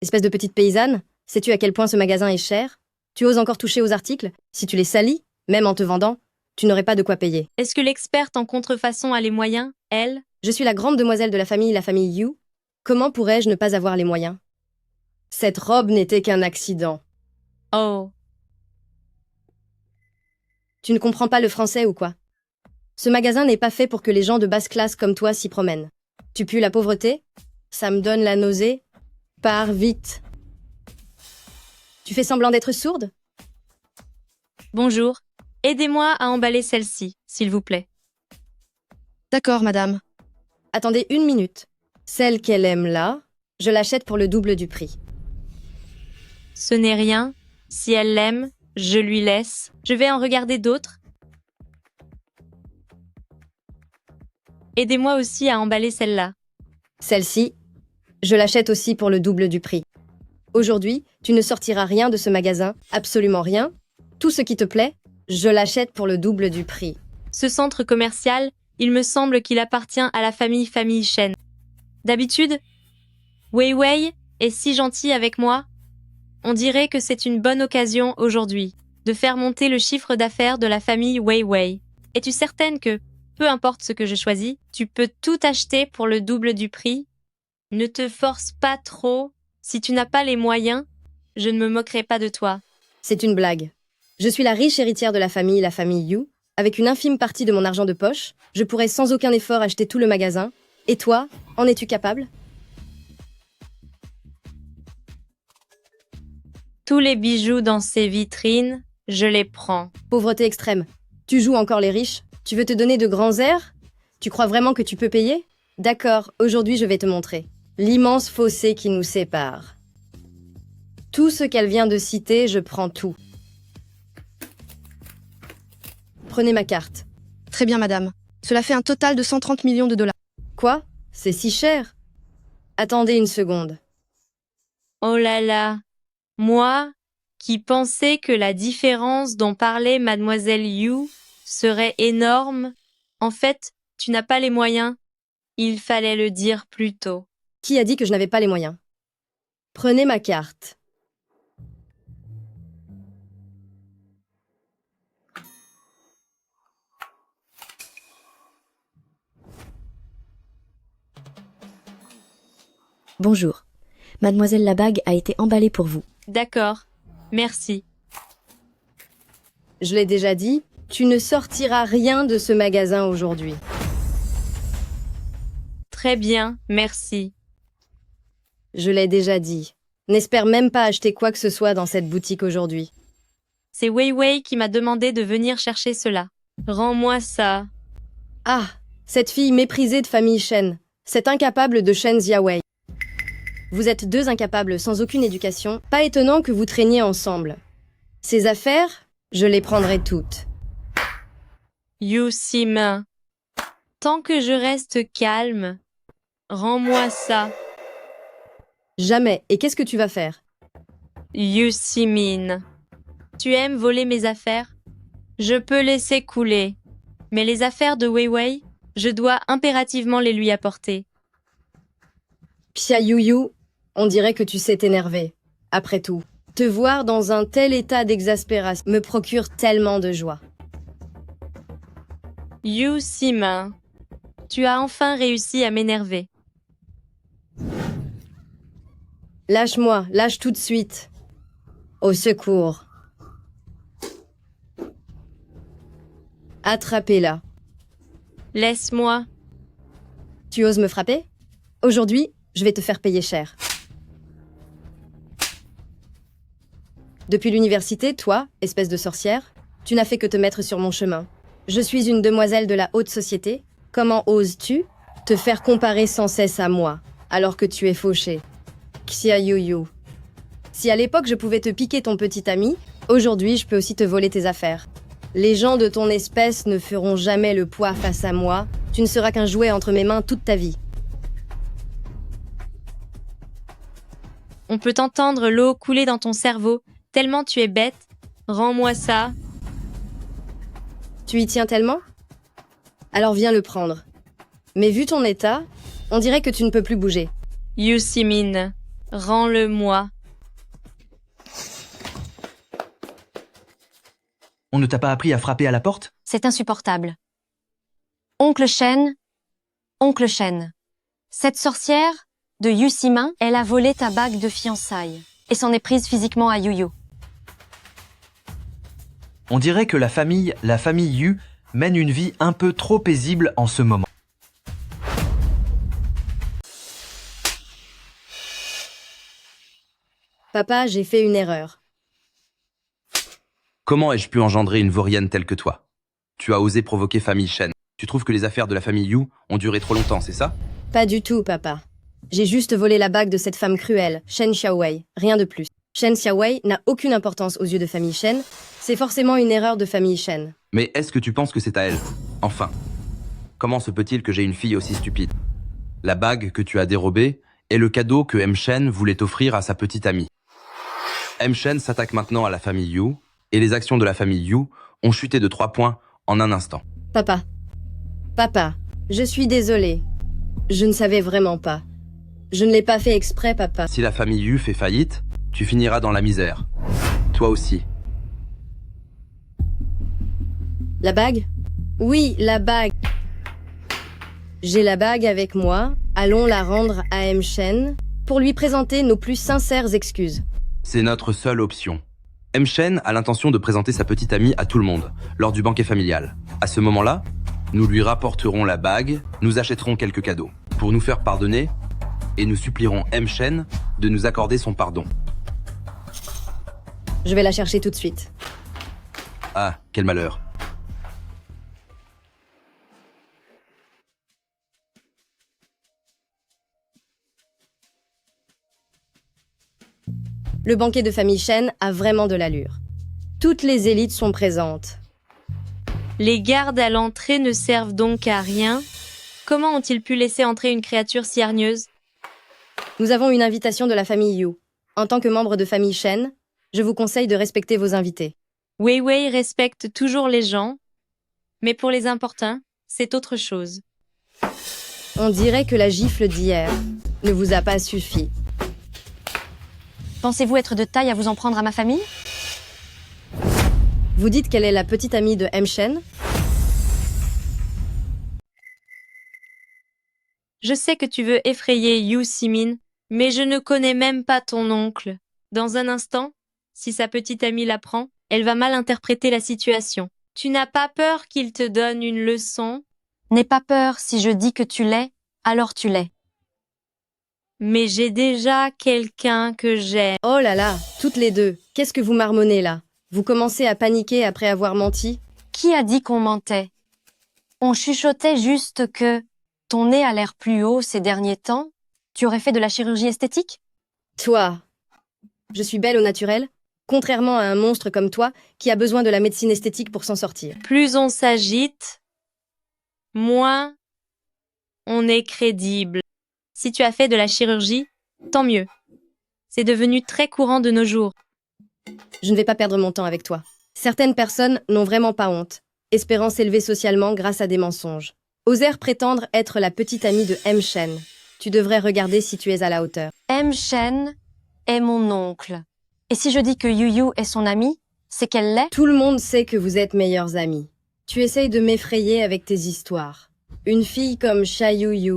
Espèce de petite paysanne, sais-tu à quel point ce magasin est cher? Tu oses encore toucher aux articles? Si tu les salis, même en te vendant, tu n'aurais pas de quoi payer. Est-ce que l'experte en contrefaçon a les moyens, elle? Je suis la grande demoiselle de la famille Yu. Comment pourrais-je ne pas avoir les moyens? Cette robe n'était qu'un accident. Oh. Tu ne comprends pas le français ou quoi? Ce magasin n'est pas fait pour que les gens de basse classe comme toi s'y promènent. Tu pues la pauvreté? Ça me donne la nausée. Pars vite. Tu fais semblant d'être sourde? Bonjour. Aidez-moi à emballer celle-ci, s'il vous plaît. D'accord, madame. Attendez 1 minute. Celle qu'elle aime là, je l'achète pour le double du prix. Ce n'est rien. Si elle l'aime, je lui laisse. Je vais en regarder d'autres. Aidez-moi aussi à emballer celle-là. Celle-ci, je l'achète aussi pour le double du prix. Aujourd'hui, tu ne sortiras rien de ce magasin, absolument rien. Tout ce qui te plaît, je l'achète pour le double du prix. Ce centre commercial, il me semble qu'il appartient à la famille Shen. D'habitude, Wei Wei est si gentil avec moi. On dirait que c'est une bonne occasion aujourd'hui de faire monter le chiffre d'affaires de la famille Wei Wei. Es-tu certaine que, peu importe ce que je choisis, tu peux tout acheter pour le double du prix? Ne te force pas trop. Si tu n'as pas les moyens, je ne me moquerai pas de toi. C'est une blague. Je suis la riche héritière de la famille Yu. Avec une infime partie de mon argent de poche, je pourrais sans aucun effort acheter tout le magasin. Et toi, en es-tu capable? Tous les bijoux dans ces vitrines, je les prends. Pauvreté extrême. Tu joues encore les riches? Tu veux te donner de grands airs? Tu crois vraiment que tu peux payer? D'accord, aujourd'hui je vais te montrer. L'immense fossé qui nous sépare. Tout ce qu'elle vient de citer, je prends tout. Prenez ma carte. Très bien, madame. Cela fait un total de 130 millions de dollars. Quoi? C'est si cher? Attendez une seconde. Oh là là! Moi, qui pensais que la différence dont parlait mademoiselle Yu serait énorme, en fait, tu n'as pas les moyens. Il fallait le dire plus tôt. Qui a dit que je n'avais pas les moyens? Prenez ma carte. Bonjour. Mademoiselle la bague a été emballée pour vous. D'accord. Merci. Je l'ai déjà dit, tu ne sortiras rien de ce magasin aujourd'hui. Très bien, merci. Je l'ai déjà dit. N'espère même pas acheter quoi que ce soit dans cette boutique aujourd'hui. C'est Wei Wei qui m'a demandé de venir chercher cela. Rends-moi ça. Ah, cette fille méprisée de famille Shen. Cette incapable de Shen Xiaowei. Vous êtes deux incapables sans aucune éducation. Pas étonnant que vous traîniez ensemble. Ces affaires, je les prendrai toutes. Yu Simin. Tant que je reste calme, rends-moi ça. Jamais. Et qu'est-ce que tu vas faire? Yu Simin. Tu aimes voler mes affaires? Je peux laisser couler. Mais les affaires de Wei Wei, je dois impérativement les lui apporter. Xia Yuyu, on dirait que tu sais t'énerver. Après tout, te voir dans un tel état d'exaspération me procure tellement de joie. Yu Simin. Tu as enfin réussi à m'énerver. Lâche-moi, lâche tout de suite. Au secours. Attrapez-la. Laisse-moi. Tu oses me frapper? Aujourd'hui, je vais te faire payer cher. Depuis l'université, toi, espèce de sorcière, tu n'as fait que te mettre sur mon chemin. Je suis une demoiselle de la haute société. Comment oses-tu te faire comparer sans cesse à moi, alors que tu es fauché? Xia Yuyu. Si à l'époque je pouvais te piquer ton petit ami, aujourd'hui je peux aussi te voler tes affaires. Les gens de ton espèce ne feront jamais le poids face à moi. Tu ne seras qu'un jouet entre mes mains toute ta vie. On peut entendre l'eau couler dans ton cerveau, tellement tu es bête. Rends-moi ça. Tu y tiens tellement? Alors viens le prendre. Mais vu ton état, on dirait que tu ne peux plus bouger. Yu Simin, rends-le-moi. On ne t'a pas appris à frapper à la porte? C'est insupportable. Oncle Shen, Oncle Shen. Cette sorcière de Yu Simin, elle a volé ta bague de fiançailles et s'en est prise physiquement à Yuyu. On dirait que la famille Yu mène une vie un peu trop paisible en ce moment. Papa, j'ai fait une erreur. Comment ai-je pu engendrer une vaurienne telle que toi? Tu as osé provoquer famille Shen. Tu trouves que les affaires de la famille Yu ont duré trop longtemps, c'est ça? Pas du tout, papa. J'ai juste volé la bague de cette femme cruelle, Shen Xiaowei, rien de plus. Shen Xiaowei n'a aucune importance aux yeux de famille Shen, c'est forcément une erreur de famille Shen. Mais est-ce que tu penses que c'est à elle? Enfin, comment se peut-il que j'ai une fille aussi stupide? La bague que tu as dérobée est le cadeau que M. Shen voulait offrir à sa petite amie. M. Shen s'attaque maintenant à la famille Yu, et les actions de la famille Yu ont chuté de 3 points en un instant. Papa. Papa, je suis désolée. Je ne savais vraiment pas. Je ne l'ai pas fait exprès, papa. Si la famille Yu fait faillite, tu finiras dans la misère. Toi aussi. La bague? Oui, la bague. J'ai la bague avec moi. Allons la rendre à M. Shen pour lui présenter nos plus sincères excuses. C'est notre seule option. M. Shen a l'intention de présenter sa petite amie à tout le monde, lors du banquet familial. À ce moment-là, nous lui rapporterons la bague, nous achèterons quelques cadeaux, pour nous faire pardonner, et nous supplierons M. Shen de nous accorder son pardon. Je vais la chercher tout de suite. Ah, quel malheur. Le banquet de famille Shen a vraiment de l'allure. Toutes les élites sont présentes. Les gardes à l'entrée ne servent donc à rien. Comment ont-ils pu laisser entrer une créature si hargneuse? Nous avons une invitation de la famille Yu. En tant que membre de famille Shen, je vous conseille de respecter vos invités. Wei Wei respecte toujours les gens, mais pour les importuns, c'est autre chose. On dirait que la gifle d'hier ne vous a pas suffi. Pensez-vous être de taille à vous en prendre à ma famille? Vous dites qu'elle est la petite amie de M. Shen? Je sais que tu veux effrayer Yu Simin, mais je ne connais même pas ton oncle. Dans un instant, si sa petite amie l'apprend, elle va mal interpréter la situation. Tu n'as pas peur qu'il te donne une leçon? N'aie pas peur, si je dis que tu l'es, alors tu l'es. Mais j'ai déjà quelqu'un que j'aime. Oh là là, toutes les deux, qu'est-ce que vous marmonnez là? Vous commencez à paniquer après avoir menti? Qui a dit qu'on mentait? On chuchotait juste que ton nez a l'air plus haut ces derniers temps. Tu aurais fait de la chirurgie esthétique? Toi, je suis belle au naturel, contrairement à un monstre comme toi qui a besoin de la médecine esthétique pour s'en sortir. Plus on s'agite, moins on est crédible. Si tu as fait de la chirurgie, tant mieux. C'est devenu très courant de nos jours. Je ne vais pas perdre mon temps avec toi. Certaines personnes n'ont vraiment pas honte, espérant s'élever socialement grâce à des mensonges. Osèrent prétendre être la petite amie de M. Shen. Tu devrais regarder si tu es à la hauteur. M. Shen est mon oncle. Et si je dis que Yu Yu est son amie, c'est qu'elle l'est? Tout le monde sait que vous êtes meilleurs amis. Tu essayes de m'effrayer avec tes histoires. Une fille comme Sha Yu Yu,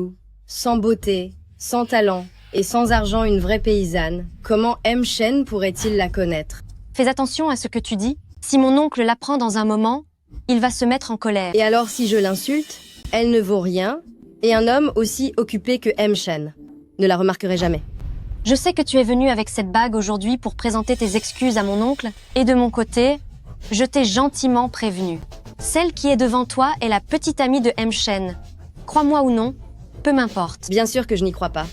sans beauté, sans talent et sans argent, une vraie paysanne, comment M. Shen pourrait-il la connaître? Fais attention à ce que tu dis. Si mon oncle l'apprend dans un moment, il va se mettre en colère. Et alors si je l'insulte, elle ne vaut rien, et un homme aussi occupé que M. Shen ne la remarquerait jamais. Je sais que tu es venu avec cette bague aujourd'hui pour présenter tes excuses à mon oncle, et de mon côté, je t'ai gentiment prévenu. Celle qui est devant toi est la petite amie de M. Shen. Crois-moi ou non, peu m'importe. Bien sûr que je n'y crois pas.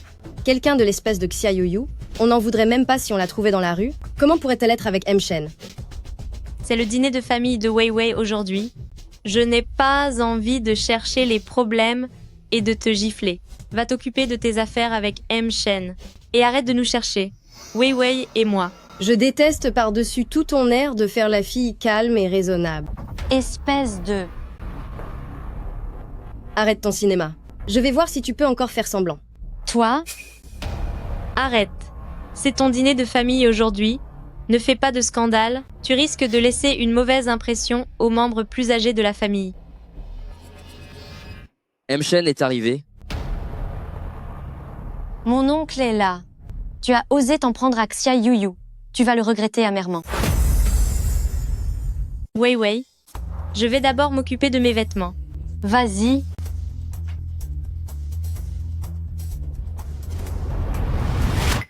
Quelqu'un de l'espèce de Xia Yu Yu, on n'en voudrait même pas si on la trouvait dans la rue. Comment pourrait-elle être avec M. Shen? C'est le dîner de famille de Wei Wei aujourd'hui. Je n'ai pas envie de chercher les problèmes et de te gifler. Va t'occuper de tes affaires avec M. Shen. Et arrête de nous chercher. Wei Wei et moi. Je déteste par-dessus tout ton air de faire la fille calme et raisonnable. Espèce de... Arrête ton cinéma. Je vais voir si tu peux encore faire semblant. Toi? Arrête. C'est ton dîner de famille aujourd'hui. Ne fais pas de scandale. Tu risques de laisser une mauvaise impression aux membres plus âgés de la famille. M. Shen est arrivé. Mon oncle est là. Tu as osé t'en prendre à Xia Yu Yu. Tu vas le regretter amèrement. Wei Wei, je vais d'abord m'occuper de mes vêtements. Vas-y.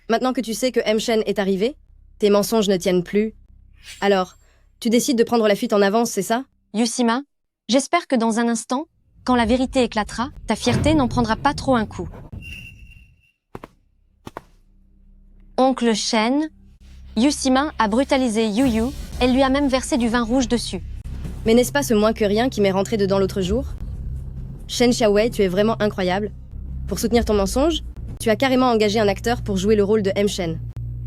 Maintenant que tu sais que M. Shen est arrivé, tes mensonges ne tiennent plus. Alors, Tu décides de prendre la fuite en avance, c'est ça? Yusima, j'espère que dans un instant, quand la vérité éclatera, ta fierté n'en prendra pas trop un coup. Oncle Shen, Yusima a brutalisé Yuyu, elle lui a même versé du vin rouge dessus. Mais n'est-ce pas ce moins que rien qui m'est rentré dedans l'autre jour? Shen Xiaowei, tu es vraiment incroyable. Pour soutenir ton mensonge, tu as carrément engagé un acteur pour jouer le rôle de M. Shen.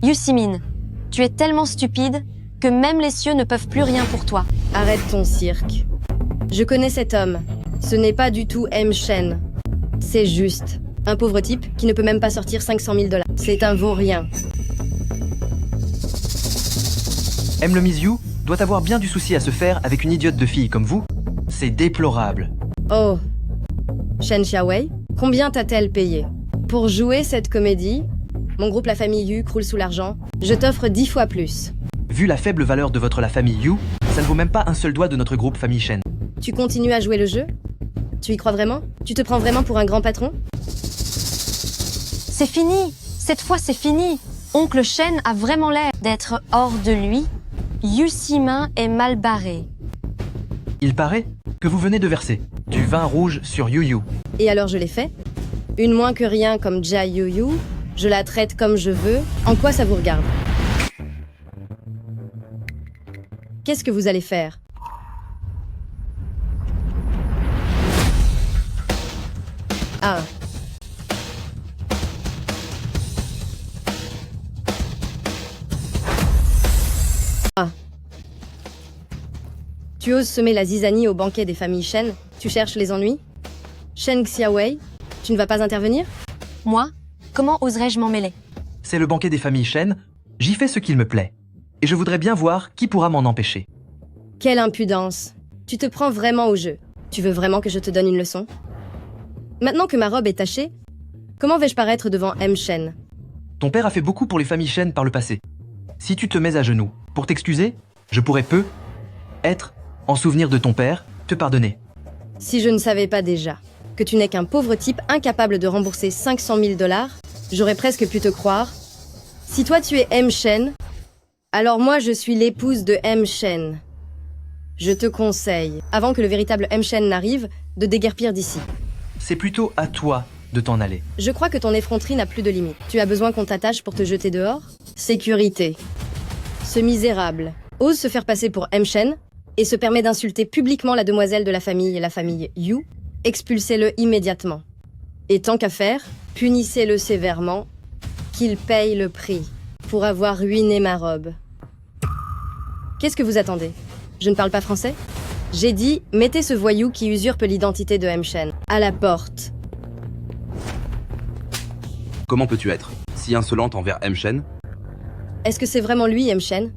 Yusimin, tu es tellement stupide que même les cieux ne peuvent plus rien pour toi. Arrête ton cirque. Je connais cet homme. Ce n'est pas du tout M. Shen. C'est juste un pauvre type qui ne peut même pas sortir 500 000 $. C'est un vaurien. M. le Miss You doit avoir bien du souci à se faire avec une idiote de fille comme vous. C'est déplorable. Oh. Shen Xiaowei, combien t'a-t-elle payé? Pour jouer cette comédie, mon groupe La Famille Yu croule sous l'argent. Je t'offre 10 fois plus. Vu la faible valeur de votre La Famille You, ça ne vaut même pas un seul doigt de notre groupe Famille Shen. Tu continues à jouer le jeu? Tu y crois vraiment? Tu te prends vraiment pour un grand patron? C'est fini. Cette fois, c'est fini. Oncle Shen a vraiment l'air d'être hors de lui. Yusima est mal barré. Il paraît que vous venez de verser du vin rouge sur Yuyu. Et alors je l'ai fait? Une moins que rien comme Jia Yuyu, je la traite comme je veux. En quoi ça vous regarde? Qu'est-ce que vous allez faire? Ah. Ah. Tu oses semer la zizanie au banquet des familles Shen? Tu cherches les ennuis? Shen Xiaowei, tu ne vas pas intervenir? Moi, comment oserais-je m'en mêler? C'est le banquet des familles Shen, j'y fais ce qu'il me plaît. Et je voudrais bien voir qui pourra m'en empêcher. Quelle impudence! Tu te prends vraiment au jeu. Tu veux vraiment que je te donne une leçon? Maintenant que ma robe est tachée, comment vais-je paraître devant M. Shen? Ton père a fait beaucoup pour les familles Shen par le passé. Si tu te mets à genoux pour t'excuser, je pourrais être, en souvenir de ton père, te pardonner. Si je ne savais pas déjà que tu n'es qu'un pauvre type incapable de rembourser 500 000 $, j'aurais presque pu te croire. Si toi tu es M. Shen, alors moi je suis l'épouse de M. Shen. Je te conseille, avant que le véritable M. Shen n'arrive, de déguerpir d'ici. C'est plutôt à toi de t'en aller. Je crois que ton effronterie n'a plus de limite. Tu as besoin qu'on t'attache pour te jeter dehors? Sécurité. Ce misérable ose se faire passer pour M. Shen et se permet d'insulter publiquement la demoiselle de la famille Yu. Expulsez-le immédiatement. Et tant qu'à faire, punissez-le sévèrement, qu'il paye le prix pour avoir ruiné ma robe. Qu'est-ce que vous attendez? Je ne parle pas français? J'ai dit, mettez ce voyou qui usurpe l'identité de M. Shen à la porte. Comment peux-tu être si insolente envers M. Shen? Est-ce que c'est vraiment lui, M. Shen?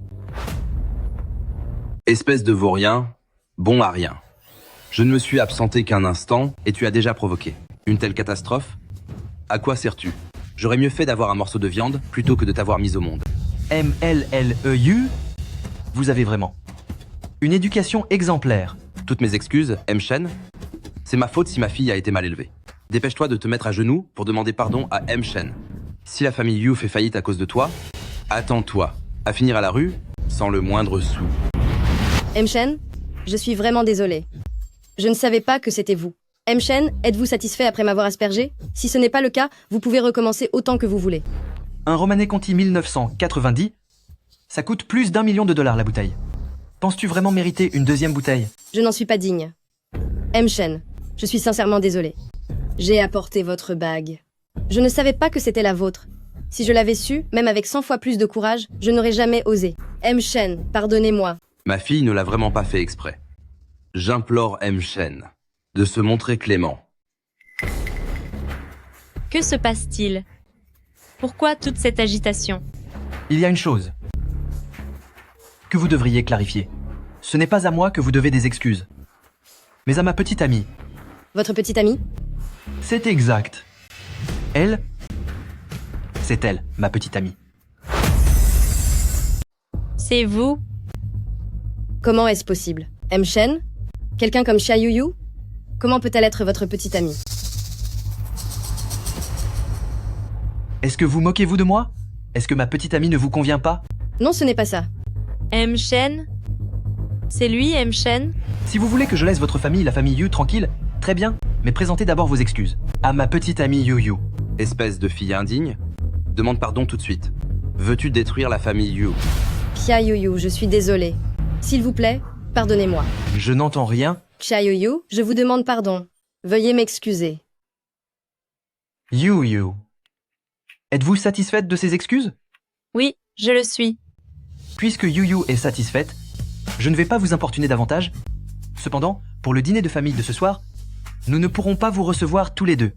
Espèce de vaurien, bon à rien. Je ne me suis absenté qu'un instant et tu as déjà provoqué une telle catastrophe? À quoi sers-tu? J'aurais mieux fait d'avoir un morceau de viande plutôt que de t'avoir mise au monde. MLLEU, vous avez vraiment une éducation exemplaire. Toutes mes excuses, M. Shen. C'est ma faute si ma fille a été mal élevée. Dépêche-toi de te mettre à genoux pour demander pardon à M. Shen. Si la famille Yu fait faillite à cause de toi, attends-toi à finir à la rue sans le moindre sou. M. Shen, je suis vraiment désolée. Je ne savais pas que c'était vous. M. Shen, êtes-vous satisfait après m'avoir aspergé? Si ce n'est pas le cas, vous pouvez recommencer autant que vous voulez. Un Romanée Conti 1990, ça coûte plus d'1 million de dollars la bouteille. Penses-tu vraiment mériter une deuxième bouteille? Je n'en suis pas digne. M. Shen, je suis sincèrement désolée. J'ai apporté votre bague. Je ne savais pas que c'était la vôtre. Si je l'avais su, même avec 100 fois plus de courage, je n'aurais jamais osé. M. Shen, pardonnez-moi. Ma fille ne l'a vraiment pas fait exprès. J'implore M. Shen de se montrer clément. Que se passe-t-il? Pourquoi toute cette agitation? Il y a une chose que vous devriez clarifier. Ce n'est pas à moi que vous devez des excuses, mais à ma petite amie. Votre petite amie? C'est exact. Elle, c'est elle, ma petite amie. C'est vous? Comment est-ce possible? M. Shen? Quelqu'un comme Xia Yuyu? Comment peut-elle être votre petite amie? Est-ce que vous moquez-vous de moi? Est-ce que ma petite amie ne vous convient pas? Non, ce n'est pas ça. M. Shen? C'est lui, M. Shen? Si vous voulez que je laisse votre famille, la famille Yu, tranquille, très bien, mais présentez d'abord vos excuses. À ma petite amie Yu Yu. Espèce de fille indigne, demande pardon tout de suite. Veux-tu détruire la famille Yu? Xia Yuyu, je suis désolée. S'il vous plaît, pardonnez-moi. Je n'entends rien. Xia Yuyu, je vous demande pardon. Veuillez m'excuser. Yu Yu. Êtes-vous satisfaite de ces excuses? Oui, je le suis. Puisque Yu Yu est satisfaite, je ne vais pas vous importuner davantage. Cependant, pour le dîner de famille de ce soir, nous ne pourrons pas vous recevoir tous les deux.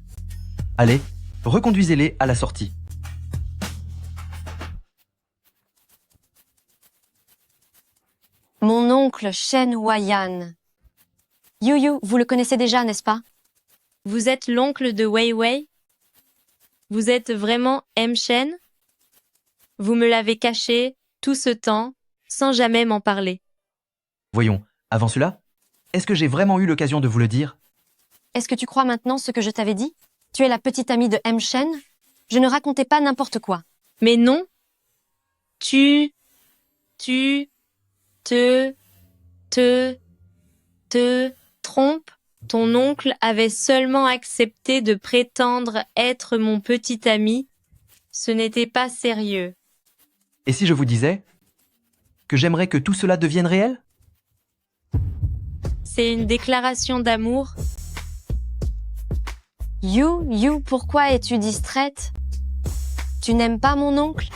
Allez, reconduisez-les à la sortie. Mon oncle Shen Huayan. Yu Yu, vous le connaissez déjà, n'est-ce pas? Vous êtes l'oncle de Wei Wei? Vous êtes vraiment M. Shen? Vous me l'avez caché tout ce temps, sans jamais m'en parler. Voyons, avant cela, est-ce que j'ai vraiment eu l'occasion de vous le dire? Est-ce que tu crois maintenant ce que je t'avais dit? Tu es la petite amie de M. Shen? Je ne racontais pas n'importe quoi. Mais non. Te trompes. Ton oncle avait seulement accepté de prétendre être mon petit ami. Ce n'était pas sérieux. Et si je vous disais que j'aimerais que tout cela devienne réel? C'est une déclaration d'amour. Yu, pourquoi es-tu distraite? Tu n'aimes pas mon oncle?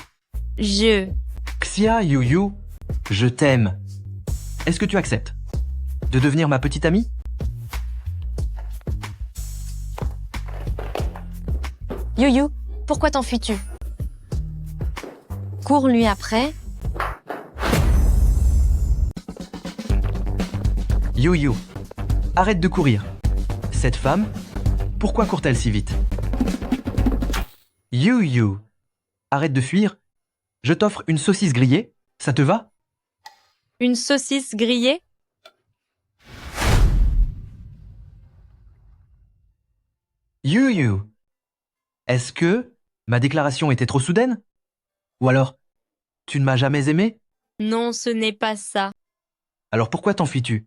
Xia Yu Yu, je t'aime. Est-ce que tu acceptes de devenir ma petite amie? Yu, pourquoi t'enfuis-tu? Cours lui après. Yu, arrête de courir. Cette femme, pourquoi court-elle si vite? Yu, arrête de fuir. Je t'offre une saucisse grillée, ça te va? Une saucisse grillée? Yu, est-ce que ma déclaration était trop soudaine? Ou alors, tu ne m'as jamais aimé? Non, ce n'est pas ça. Alors pourquoi t'enfuis-tu?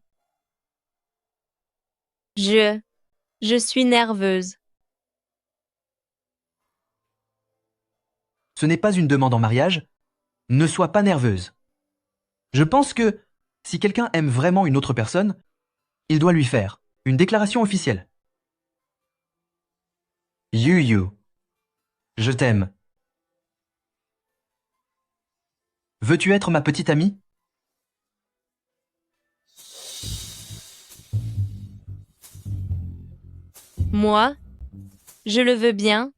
Je suis nerveuse. Ce n'est pas une demande en mariage. Ne sois pas nerveuse. Je pense que si quelqu'un aime vraiment une autre personne, il doit lui faire une déclaration officielle. Yu, je t'aime. Veux-tu être ma petite amie? Moi, je le veux bien.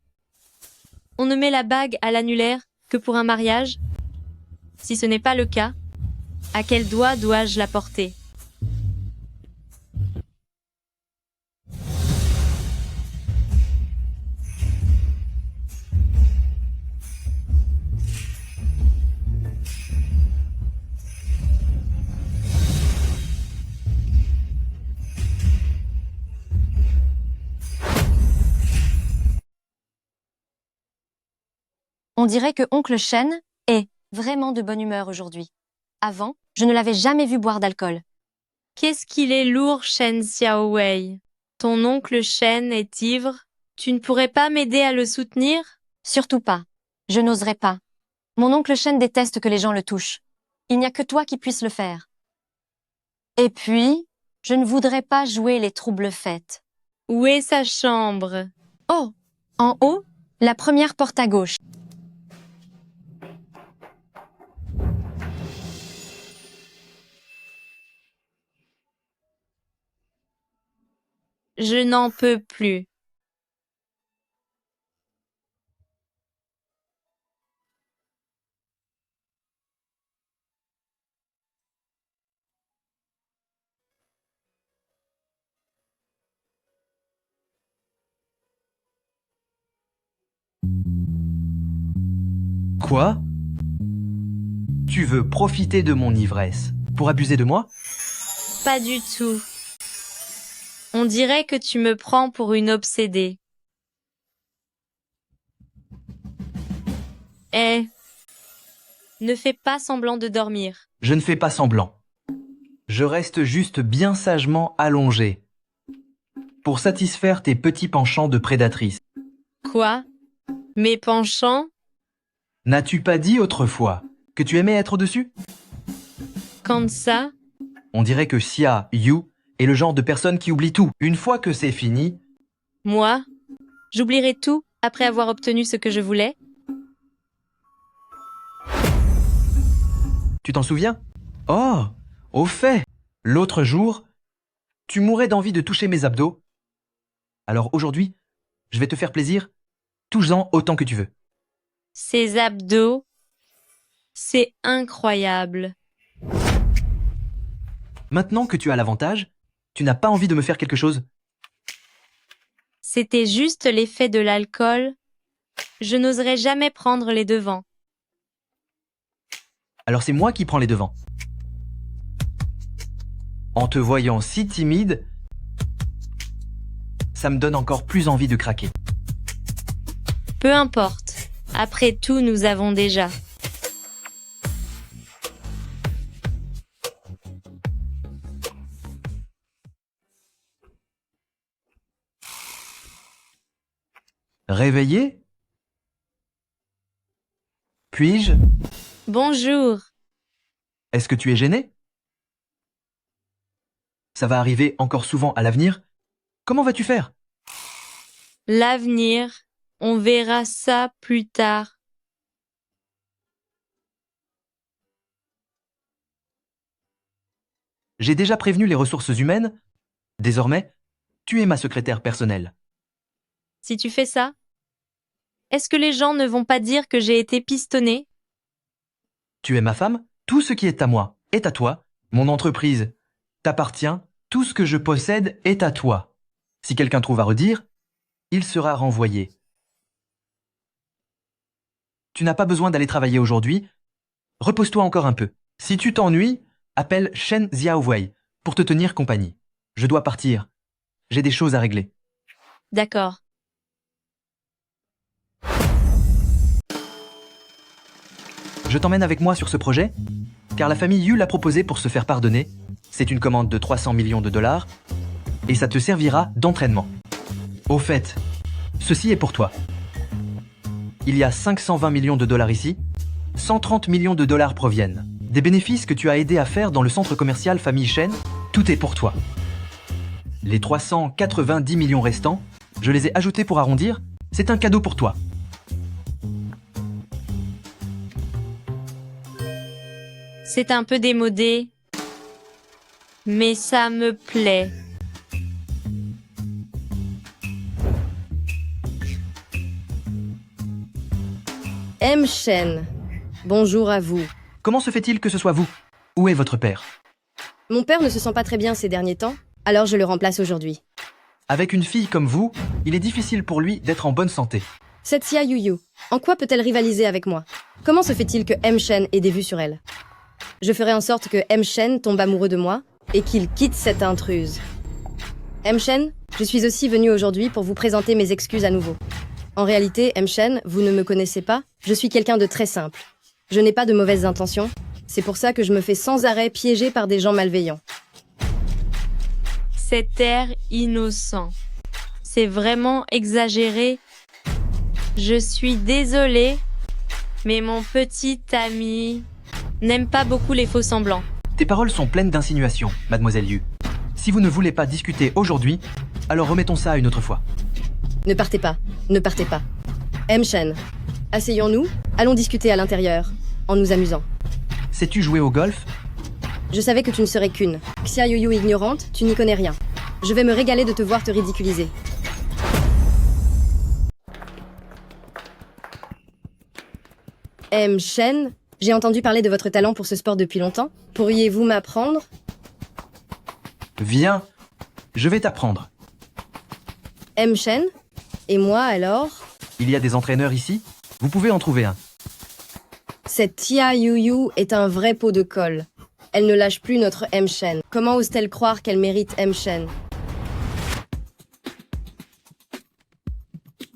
On ne met la bague à l'annulaire que pour un mariage? Si ce n'est pas le cas, à quel doigt dois-je la porter? On dirait que oncle Shen est vraiment de bonne humeur aujourd'hui. Avant, je ne l'avais jamais vu boire d'alcool. Qu'est-ce qu'il est lourd, Shen Xiaowei. Ton oncle Shen est ivre. Tu ne pourrais pas m'aider à le soutenir? Surtout pas. Je n'oserais pas. Mon oncle Shen déteste que les gens le touchent. Il n'y a que toi qui puisses le faire. Et puis, je ne voudrais pas jouer les troubles fêtes. Où est sa chambre? Oh, en haut, la première porte à gauche. Je n'en peux plus. Quoi? Tu veux profiter de mon ivresse pour abuser de moi? Pas du tout. On dirait que tu me prends pour une obsédée. Ne fais pas semblant de dormir. Je ne fais pas semblant. Je reste juste bien sagement allongé pour satisfaire tes petits penchants de prédatrice. Quoi? Mes penchants? N'as-tu pas dit autrefois que tu aimais être au-dessus? Quand ça? On dirait que Xia Yu est le genre de personne qui oublie tout. Une fois que c'est fini, Moi? J'oublierai tout après avoir obtenu ce que je voulais? tu t'en souviens? Oh, au fait, l'autre jour, tu mourais d'envie de toucher mes abdos. Alors aujourd'hui, je vais te faire plaisir, touche-en autant que tu veux. Ces abdos, c'est incroyable. Maintenant que tu as l'avantage, tu n'as pas envie de me faire quelque chose? C'était juste l'effet de l'alcool. Je n'oserais jamais prendre les devants. Alors c'est moi qui prends les devants. En te voyant si timide, ça me donne encore plus envie de craquer. Peu importe. Après tout, nous avons déjà. Réveillé? Puis-je? Bonjour. Est-ce que tu es gêné? Ça va arriver encore souvent à l'avenir. Comment vas-tu faire? L'avenir, on verra ça plus tard. J'ai déjà prévenu les ressources humaines. Désormais, tu es ma secrétaire personnelle. Si tu fais ça, est-ce que les gens ne vont pas dire que j'ai été pistonné? Tu es ma femme, tout ce qui est à moi est à toi. Mon entreprise t'appartient, tout ce que je possède est à toi. Si quelqu'un trouve à redire, il sera renvoyé. Tu n'as pas besoin d'aller travailler aujourd'hui. Repose-toi encore un peu. Si tu t'ennuies, appelle Shen Xiaowei pour te tenir compagnie. Je dois partir. J'ai des choses à régler. D'accord. Je t'emmène avec moi sur ce projet, car la famille Yu l'a proposé pour se faire pardonner. C'est une commande de 300 millions de dollars, et ça te servira d'entraînement. Au fait, ceci est pour toi. Il y a 520 millions de dollars ici, 130 millions de dollars proviennent des bénéfices que tu as aidé à faire dans le centre commercial Famille Shen. Tout est pour toi. Les 390 millions restants, je les ai ajoutés pour arrondir, c'est un cadeau pour toi. C'est un peu démodé, mais ça me plaît. M. Shen, bonjour à vous. Comment se fait-il que ce soit vous? Où est votre père? Mon père ne se sent pas très bien ces derniers temps, alors je le remplace aujourd'hui. Avec une fille comme vous, il est difficile pour lui d'être en bonne santé. Cette Xia Yu, en quoi peut-elle rivaliser avec moi? Comment se fait-il que M. Shen ait des vues sur elle? Je ferai en sorte que M. Shen tombe amoureux de moi et qu'il quitte cette intruse. M. Shen, je suis aussi venue aujourd'hui pour vous présenter mes excuses à nouveau. En réalité, M. Shen, vous ne me connaissez pas, je suis quelqu'un de très simple. Je n'ai pas de mauvaises intentions, c'est pour ça que je me fais sans arrêt piéger par des gens malveillants. Cet air innocent, c'est vraiment exagéré. Je suis désolée, mais mon petit ami n'aime pas beaucoup les faux semblants. Tes paroles sont pleines d'insinuations, mademoiselle Yu. Si vous ne voulez pas discuter aujourd'hui, alors remettons ça à une autre fois. Ne partez pas, ne partez pas. M. Shen, asseyons-nous, allons discuter à l'intérieur, en nous amusant. Sais-tu jouer au golf? Je savais que tu ne serais qu'une. Xia Yu ignorante, tu n'y connais rien. Je vais me régaler de te voir te ridiculiser. M. Shen, j'ai entendu parler de votre talent pour ce sport depuis longtemps. Pourriez-vous m'apprendre? Viens, je vais t'apprendre. M. Shen? Et moi alors? Il y a des entraîneurs ici? Vous pouvez en trouver un. Cette Xia Yu est un vrai pot de colle. Elle ne lâche plus notre M. Shen. Comment ose-t-elle croire qu'elle mérite M. Shen?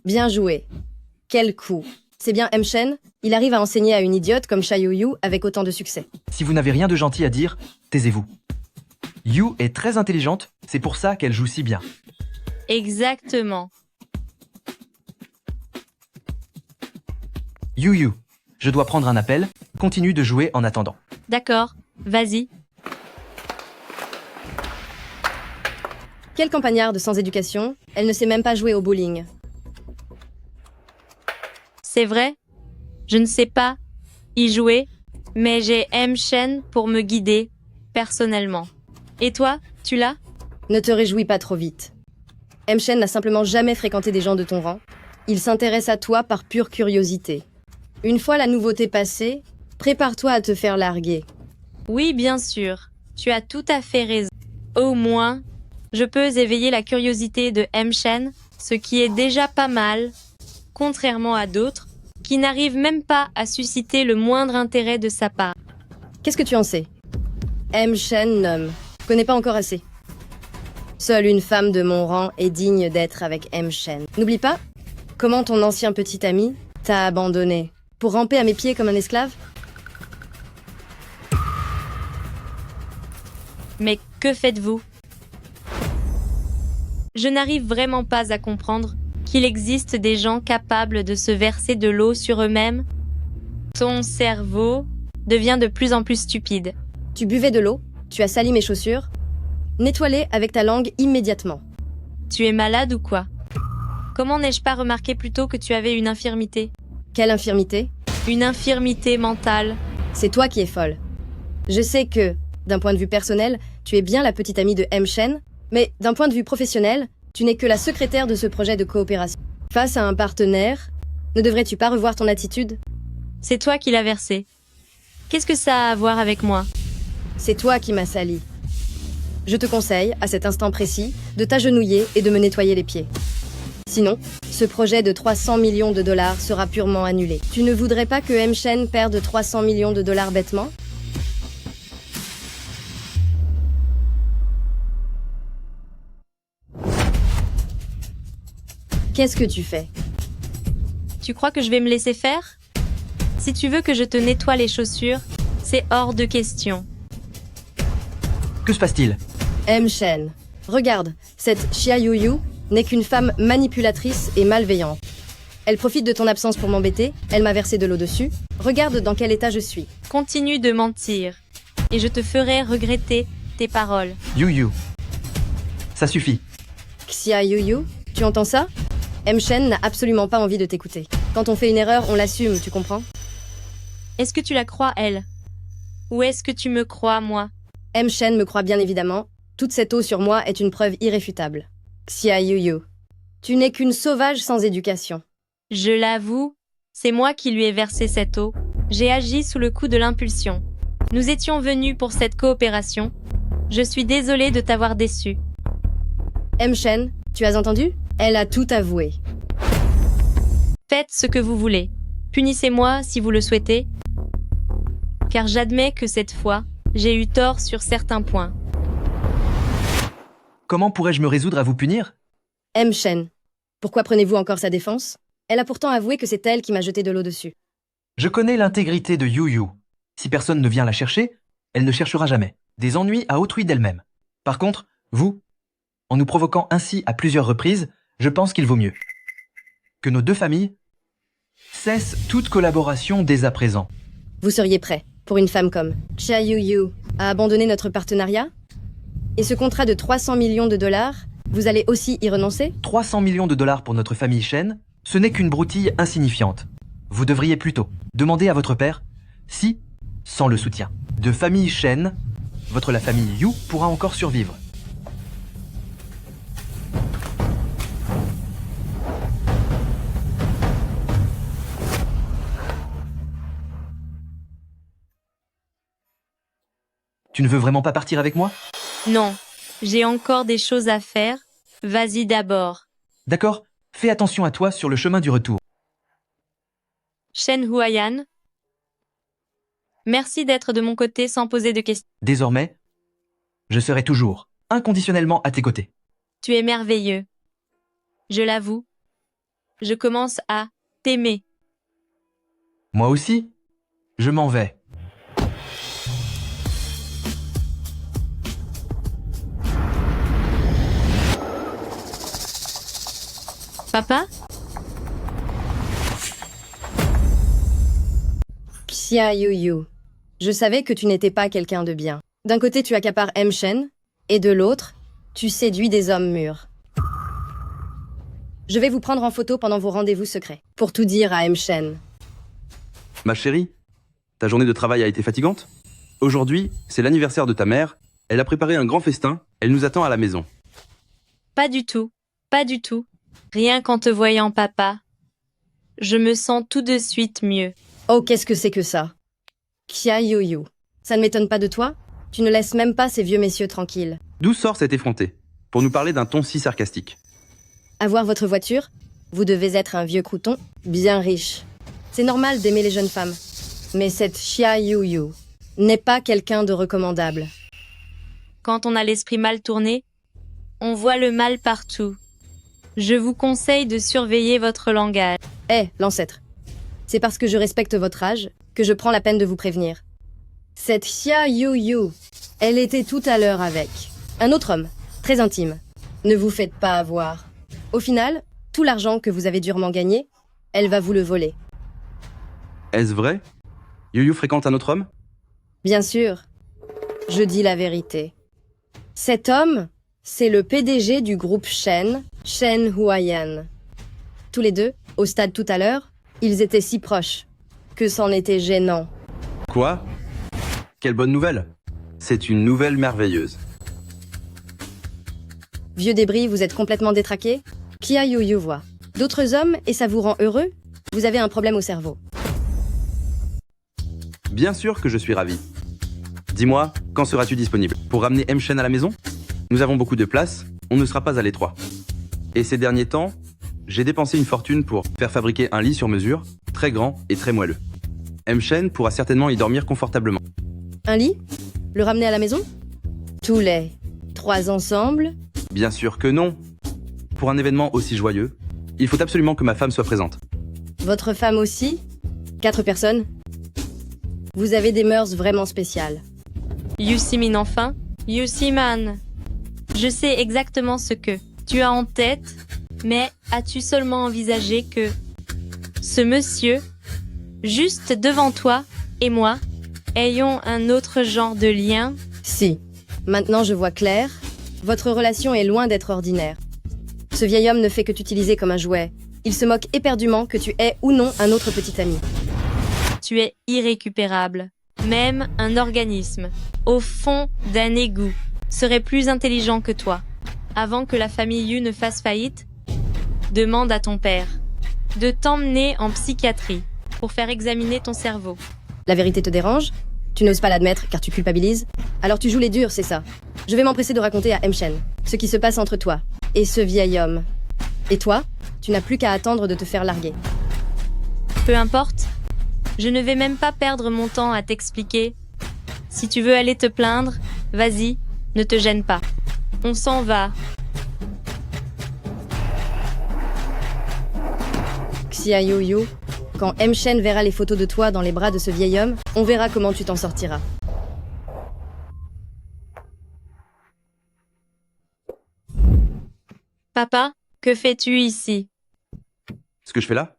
Bien joué. Quel coup. C'est bien M. Shen, il arrive à enseigner à une idiote comme Xia Yu avec autant de succès. Si vous n'avez rien de gentil à dire, taisez-vous. Yu est très intelligente, c'est pour ça qu'elle joue si bien. Exactement. Yu, je dois prendre un appel, continue de jouer en attendant. D'accord, vas-y. Quelle campagnarde sans éducation, elle ne sait même pas jouer au bowling. C'est vrai, je ne sais pas y jouer, mais j'ai M-Shen pour me guider, personnellement. Et toi, tu l'as? Ne te réjouis pas trop vite. M-Shen n'a simplement jamais fréquenté des gens de ton rang. Il s'intéresse à toi par pure curiosité. Une fois la nouveauté passée, prépare-toi à te faire larguer. Oui, bien sûr, tu as tout à fait raison. Au moins, je peux éveiller la curiosité de M-Shen, ce qui est déjà pas mal, contrairement à d'autres, qui n'arrivent même pas à susciter le moindre intérêt de sa part. Qu'est-ce que tu en sais? M-Shen ne connais pas encore assez. Seule une femme de mon rang est digne d'être avec M-Shen. N'oublie pas comment ton ancien petit ami t'a abandonné pour ramper à mes pieds comme un esclave. Mais que faites-vous? Je n'arrive vraiment pas à comprendre qu'il existe des gens capables de se verser de l'eau sur eux-mêmes. Ton cerveau devient de plus en plus stupide. Tu buvais de l'eau, tu as sali mes chaussures. Nettoie-les avec ta langue immédiatement. Tu es malade ou quoi? Comment n'ai-je pas remarqué plus tôt que tu avais une infirmité? Quelle infirmité? Une infirmité mentale. C'est toi qui es folle. Je sais que, d'un point de vue personnel, tu es bien la petite amie de M-Shen, mais d'un point de vue professionnel, tu n'es que la secrétaire de ce projet de coopération. Face à un partenaire, ne devrais-tu pas revoir ton attitude? C'est toi qui l'as versé. Qu'est-ce que ça a à voir avec moi? C'est toi qui m'as sali. Je te conseille, à cet instant précis, de t'agenouiller et de me nettoyer les pieds. Sinon, ce projet de 300 millions de dollars sera purement annulé. Tu ne voudrais pas que M-Shen perde 300 millions de dollars bêtement? Qu'est-ce que tu fais? Tu crois que je vais me laisser faire? Si tu veux que je te nettoie les chaussures, c'est hors de question. Que se passe-t-il? M-Shen, regarde, cette Xia Yuyu n'est qu'une femme manipulatrice et malveillante. Elle profite de ton absence pour m'embêter, elle m'a versé de l'eau dessus. Regarde dans quel état je suis. Continue de mentir, et je te ferai regretter tes paroles. Yu, ça suffit. Xia Yuyu, tu entends ça? M-Shen n'a absolument pas envie de t'écouter. Quand on fait une erreur, on l'assume, tu comprends? Est-ce que tu la crois, elle? Ou est-ce que tu me crois, moi? M-Shen me croit bien évidemment. Toute cette eau sur moi est une preuve irréfutable. Xia Yuyu, tu n'es qu'une sauvage sans éducation. Je l'avoue, c'est moi qui lui ai versé cette eau. J'ai agi sous le coup de l'impulsion. Nous étions venus pour cette coopération. Je suis désolée de t'avoir déçu. M-Shen, tu as entendu? Elle a tout avoué. Faites ce que vous voulez. Punissez-moi si vous le souhaitez. Car j'admets que cette fois, j'ai eu tort sur certains points. Comment pourrais-je me résoudre à vous punir? M-Shen, pourquoi prenez-vous encore sa défense? Elle a pourtant avoué que c'est elle qui m'a jeté de l'eau dessus. Je connais l'intégrité de Yu. Si personne ne vient la chercher, elle ne cherchera jamais. Des ennuis à autrui d'elle-même. Par contre, vous, en nous provoquant ainsi à plusieurs reprises, je pense qu'il vaut mieux que nos deux familles cessent toute collaboration dès à présent. Vous seriez prêt, pour une femme comme Xia Yuyu, à abandonner notre partenariat? Et ce contrat de 300 millions de dollars, vous allez aussi y renoncer? 300 millions de dollars pour notre famille Shen, ce n'est qu'une broutille insignifiante. Vous devriez plutôt demander à votre père si, sans le soutien de famille Shen, la famille Yu pourra encore survivre. Tu ne veux vraiment pas partir avec moi? Non, j'ai encore des choses à faire. Vas-y d'abord. D'accord, fais attention à toi sur le chemin du retour. Shen Huayan, merci d'être de mon côté sans poser de questions. Désormais, je serai toujours inconditionnellement à tes côtés. Tu es merveilleux. Je l'avoue. Je commence à t'aimer. Moi aussi, je m'en vais. Papa? Xia Yuyu, je savais que tu n'étais pas quelqu'un de bien. D'un côté, tu accapares M. Shen, et de l'autre, tu séduis des hommes mûrs. Je vais vous prendre en photo pendant vos rendez-vous secrets, pour tout dire à M. Shen. Ma chérie, ta journée de travail a été fatigante? Aujourd'hui, c'est l'anniversaire de ta mère. Elle a préparé un grand festin. Elle nous attend à la maison. Pas du tout, pas du tout. Rien qu'en te voyant, papa. Je me sens tout de suite mieux. Oh, qu'est-ce que c'est que ça? Xia Yuyu, ça ne m'étonne pas de toi? Tu ne laisses même pas ces vieux messieurs tranquilles. D'où sort cet effronté? Pour nous parler d'un ton si sarcastique. Avoir votre voiture? Vous devez être un vieux crouton bien riche. C'est normal d'aimer les jeunes femmes. Mais cette Xia Yuyu n'est pas quelqu'un de recommandable. Quand on a l'esprit mal tourné, on voit le mal partout. Je vous conseille de surveiller votre langage. L'ancêtre. C'est parce que je respecte votre âge que je prends la peine de vous prévenir. Cette Xia Yuyu, elle était tout à l'heure avec un autre homme, très intime. Ne vous faites pas avoir. Au final, tout l'argent que vous avez durement gagné, elle va vous le voler. Est-ce vrai? Yuyu fréquente un autre homme? Bien sûr. Je dis la vérité. Cet homme, c'est le PDG du groupe Shen Huayan. Tous les deux, au stade tout à l'heure, ils étaient si proches que c'en était gênant. Quoi? Quelle bonne nouvelle! C'est une nouvelle merveilleuse. Vieux débris, vous êtes complètement détraqué? Xia Yuyu voit. D'autres hommes et ça vous rend heureux? Vous avez un problème au cerveau. Bien sûr que je suis ravi. Dis-moi, quand seras-tu disponible? Pour ramener M. Shen à la maison? Nous avons beaucoup de place, on ne sera pas à l'étroit. Et ces derniers temps, j'ai dépensé une fortune pour faire fabriquer un lit sur mesure, très grand et très moelleux. M. Shen pourra certainement y dormir confortablement. Un lit? Le ramener à la maison? Tous les 3 ensemble? Bien sûr que non. Pour un événement aussi joyeux, il faut absolument que ma femme soit présente. Votre femme aussi? 4 personnes? Vous avez des mœurs vraiment spéciales. Yusimin enfin? Yusiman. Je sais exactement ce que tu as en tête, mais as-tu seulement envisagé que ce monsieur, juste devant toi et moi, ayons un autre genre de lien? Si. Maintenant je vois clair. Votre relation est loin d'être ordinaire. Ce vieil homme ne fait que t'utiliser comme un jouet. Il se moque éperdument que tu aies ou non un autre petit ami. Tu es irrécupérable. Même un organisme, au fond d'un égout, serait plus intelligent que toi. Avant que la famille Yu ne fasse faillite, demande à ton père de t'emmener en psychiatrie pour faire examiner ton cerveau. La vérité te dérange? Tu n'oses pas l'admettre car tu culpabilises? Alors tu joues les durs, c'est ça. Je vais m'empresser de raconter à M. Shen ce qui se passe entre toi et ce vieil homme. Et toi, tu n'as plus qu'à attendre de te faire larguer. Peu importe. Je ne vais même pas perdre mon temps à t'expliquer. Si tu veux aller te plaindre, vas-y, ne te gêne pas. On s'en va. Xia Yuyu, quand M. Shen verra les photos de toi dans les bras de ce vieil homme, on verra comment tu t'en sortiras. Papa, que fais-tu ici? Ce que je fais là?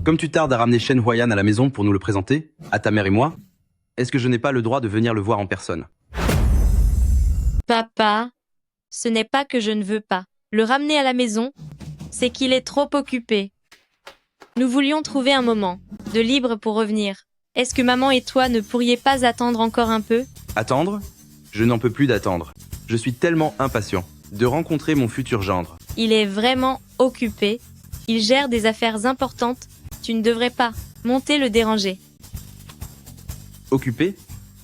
Comme tu tardes à ramener Shen Huayan à la maison pour nous le présenter, à ta mère et moi, est-ce que je n'ai pas le droit de venir le voir en personne? Papa, ce n'est pas que je ne veux pas le ramener à la maison, c'est qu'il est trop occupé. Nous voulions trouver un moment de libre pour revenir. Est-ce que maman et toi ne pourriez pas attendre encore un peu? Attendre? Je n'en peux plus d'attendre. Je suis tellement impatient de rencontrer mon futur gendre. Il est vraiment occupé. Il gère des affaires importantes. Tu ne devrais pas monter le déranger. Occupé?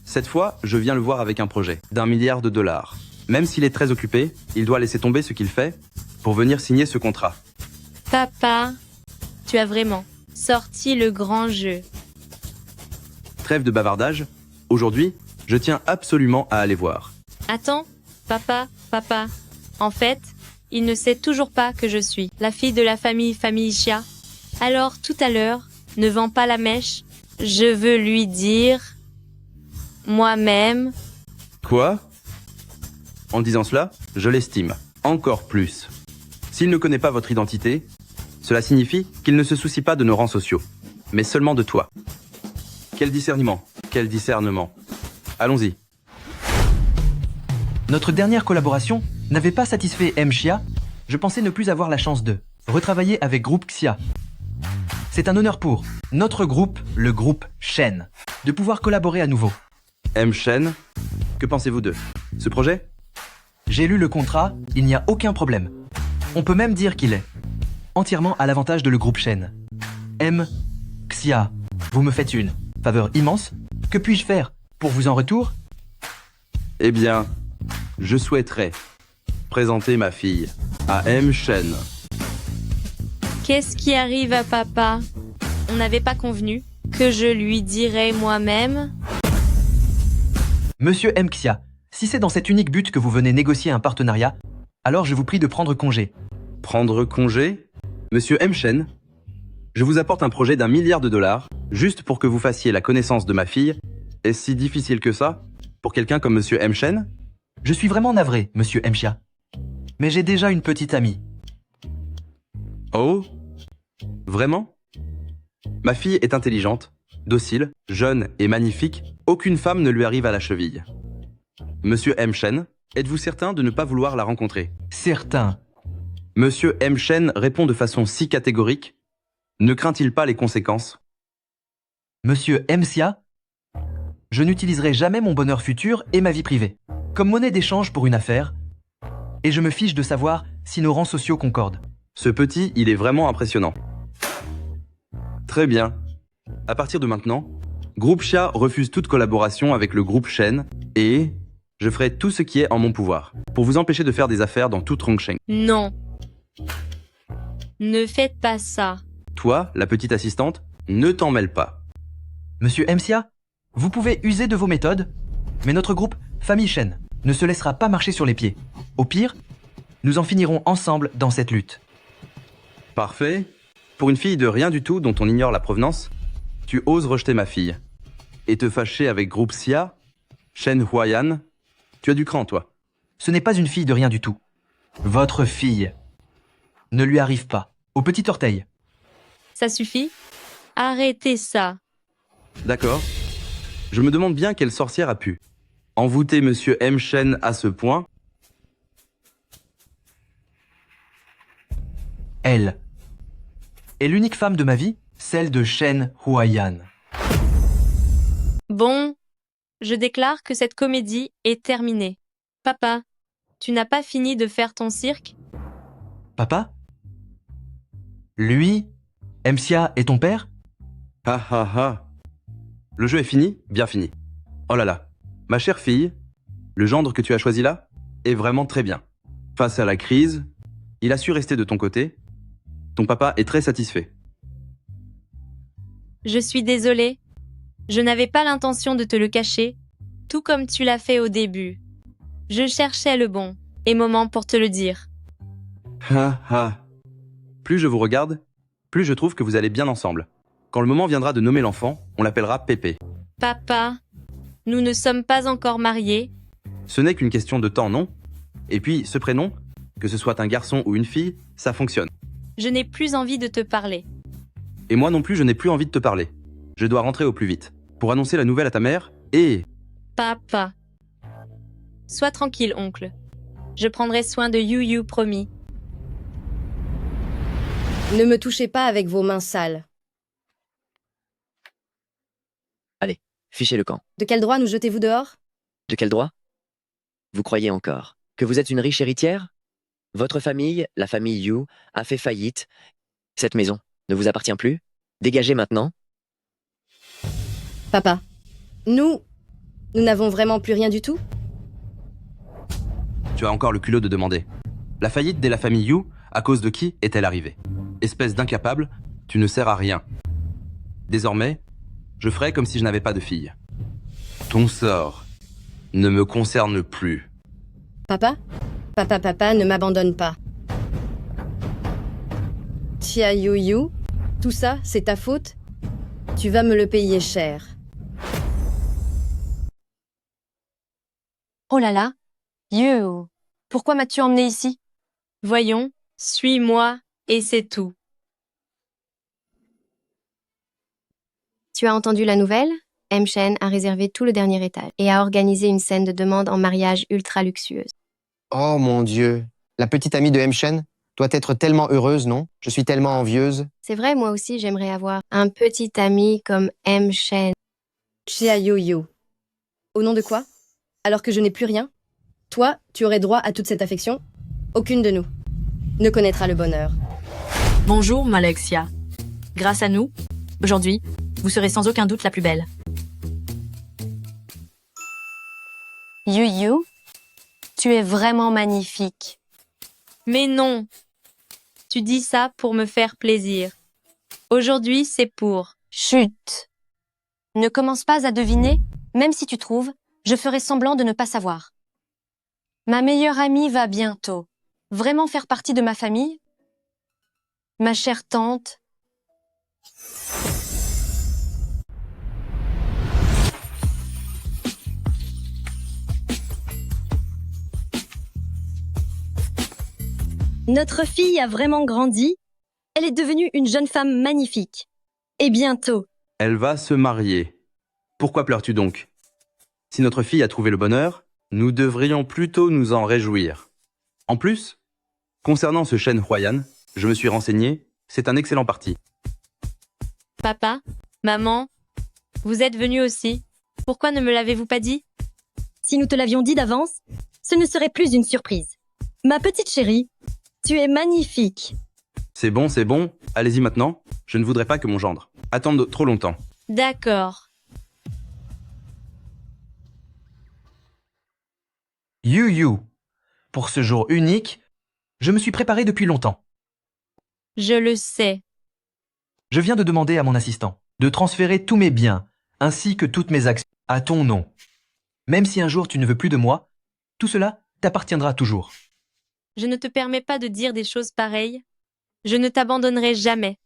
Cette fois, je viens le voir avec un projet d'1 milliard de dollars. Même s'il est très occupé, il doit laisser tomber ce qu'il fait pour venir signer ce contrat. Papa, tu as vraiment sorti le grand jeu. Trêve de bavardage. Aujourd'hui, je tiens absolument à aller voir. Attends, papa. En fait, il ne sait toujours pas que je suis la fille de la famille Xia. Alors, tout à l'heure, ne vends pas la mèche. Je veux lui dire moi-même. Quoi? En disant cela, je l'estime. Encore plus. S'il ne connaît pas votre identité, Cela signifie qu'il ne se soucie pas de nos rangs sociaux, mais seulement de toi. Quel discernement, quel discernement. Allons-y. Notre dernière collaboration n'avait pas satisfait M. Chia. Je pensais ne plus avoir la chance de retravailler avec Groupe Xia. C'est un honneur pour notre groupe, le groupe Shen, de pouvoir collaborer à nouveau. M. Shen, que pensez-vous de ce projet? J'ai lu le contrat, il n'y a aucun problème. On peut même dire qu'il est entièrement à l'avantage de le groupe Shen. M. Xia, vous me faites une faveur immense. Que puis-je faire pour vous en retour? Eh bien, je souhaiterais présenter ma fille à M. Shen. Qu'est-ce qui arrive à papa? On n'avait pas convenu que je lui dirais moi-même? Monsieur M. Xia, si c'est dans cet unique but que vous venez négocier un partenariat, alors je vous prie de prendre congé. Prendre congé? Monsieur M. Shen, je vous apporte un projet d'1 milliard de dollars, juste pour que vous fassiez la connaissance de ma fille. Est-ce si difficile que ça, pour quelqu'un comme Monsieur M. Shen? Je suis vraiment navré, Monsieur M. Xia. Mais j'ai déjà une petite amie. Oh? Vraiment? Ma fille est intelligente, docile, jeune et magnifique. Aucune femme ne lui arrive à la cheville. Monsieur M. Shen, êtes-vous certain de ne pas vouloir la rencontrer? Certain. Monsieur M. Shen répond de façon si catégorique. Ne craint-il pas les conséquences? Monsieur M. Xia, je n'utiliserai jamais mon bonheur futur et ma vie privée comme monnaie d'échange pour une affaire, et je me fiche de savoir si nos rangs sociaux concordent. Ce petit, il est vraiment impressionnant. Très bien. À partir de maintenant, Groupe Xia refuse toute collaboration avec le groupe Shen et je ferai tout ce qui est en mon pouvoir pour vous empêcher de faire des affaires dans toute Rongsheng. Non. Ne faites pas ça. Toi, la petite assistante, ne t'en mêle pas. Monsieur M. Xia, vous pouvez user de vos méthodes, mais notre groupe Famille Shen ne se laissera pas marcher sur les pieds. Au pire, nous en finirons ensemble dans cette lutte. Parfait. Pour une fille de rien du tout dont on ignore la provenance, tu oses rejeter ma fille. Et te fâcher avec Groupe Xia, Shen Huayan, tu as du cran, toi. Ce n'est pas une fille de rien du tout. Votre fille. Ne lui arrive pas. Au petit orteil. Ça suffit? Arrêtez ça. D'accord. Je me demande bien quelle sorcière a pu envoûter Monsieur M. Shen à ce point. Elle est l'unique femme de ma vie, celle de Shen Huayan. Bon, je déclare que cette comédie est terminée. Papa, tu n'as pas fini de faire ton cirque? Papa? Lui, M. Xia est ton père? Ha ha ha. Le jeu est fini, bien fini. Oh là là, ma chère fille, le gendre que tu as choisi là est vraiment très bien. Face à la crise, il a su rester de ton côté. Ton papa est très satisfait. Je suis désolée. Je n'avais pas l'intention de te le cacher, tout comme tu l'as fait au début. Je cherchais le bon et moment pour te le dire. Ha ha. Plus je vous regarde, plus je trouve que vous allez bien ensemble. Quand le moment viendra de nommer l'enfant, on l'appellera Pépé. Papa, nous ne sommes pas encore mariés. Ce n'est qu'une question de temps, non? Et puis, ce prénom, que ce soit un garçon ou une fille, ça fonctionne. Je n'ai plus envie de te parler. Et moi non plus, je n'ai plus envie de te parler. Je dois rentrer au plus vite, pour annoncer la nouvelle à ta mère, et... Papa. Sois tranquille, oncle. Je prendrai soin de Yu, promis. Ne me touchez pas avec vos mains sales. Allez, fichez le camp. De quel droit nous jetez-vous dehors? De quel droit? Vous croyez encore que vous êtes une riche héritière? Votre famille, la famille Yu, a fait faillite. Cette maison ne vous appartient plus? Dégagez maintenant. Papa, nous n'avons vraiment plus rien du tout? Tu as encore le culot de demander. La faillite de la famille Yu, à cause de qui est-elle arrivée? Espèce d'incapable, tu ne sers à rien. Désormais, je ferai comme si je n'avais pas de fille. Ton sort ne me concerne plus. Papa? Papa, ne m'abandonne pas. Tia Yu, tout ça, c'est ta faute? Tu vas me le payer cher. Oh là là, pourquoi m'as-tu emmené ici? Voyons, suis-moi, et c'est tout. Tu as entendu la nouvelle? M. Shen a réservé tout le dernier étage et a organisé une scène de demande en mariage ultra luxueuse. Oh mon Dieu, la petite amie de M. Shen doit être tellement heureuse, non? Je suis tellement envieuse. C'est vrai, moi aussi, j'aimerais avoir un petit ami comme M. Shen. Xia Yu. Au nom de quoi? Alors que je n'ai plus rien? Toi, tu aurais droit à toute cette affection? Aucune de nous ne connaîtra le bonheur. Bonjour, Malexia. Grâce à nous, aujourd'hui, vous serez sans aucun doute la plus belle. Yu, tu es vraiment magnifique. Mais non. Tu dis ça pour me faire plaisir. Aujourd'hui, c'est pour... Chut. Ne commence pas à deviner, même si tu trouves, je ferai semblant de ne pas savoir. Ma meilleure amie va bientôt vraiment faire partie de ma famille. Ma chère tante. Notre fille a vraiment grandi. Elle est devenue une jeune femme magnifique. Et bientôt. Elle va se marier. Pourquoi pleures-tu donc? Si notre fille a trouvé le bonheur, nous devrions plutôt nous en réjouir. En plus, concernant ce Shen Huayan, je me suis renseigné, c'est un excellent parti. Papa, maman, vous êtes venus aussi. Pourquoi ne me l'avez-vous pas dit? Si nous te l'avions dit d'avance, ce ne serait plus une surprise. Ma petite chérie, tu es magnifique. C'est bon, allez-y maintenant. Je ne voudrais pas que mon gendre attende trop longtemps. D'accord. Yu, pour ce jour unique, je me suis préparé depuis longtemps. Je le sais. Je viens de demander à mon assistant de transférer tous mes biens, ainsi que toutes mes actions, à ton nom. Même si un jour tu ne veux plus de moi, tout cela t'appartiendra toujours. Je ne te permets pas de dire des choses pareilles. Je ne t'abandonnerai jamais.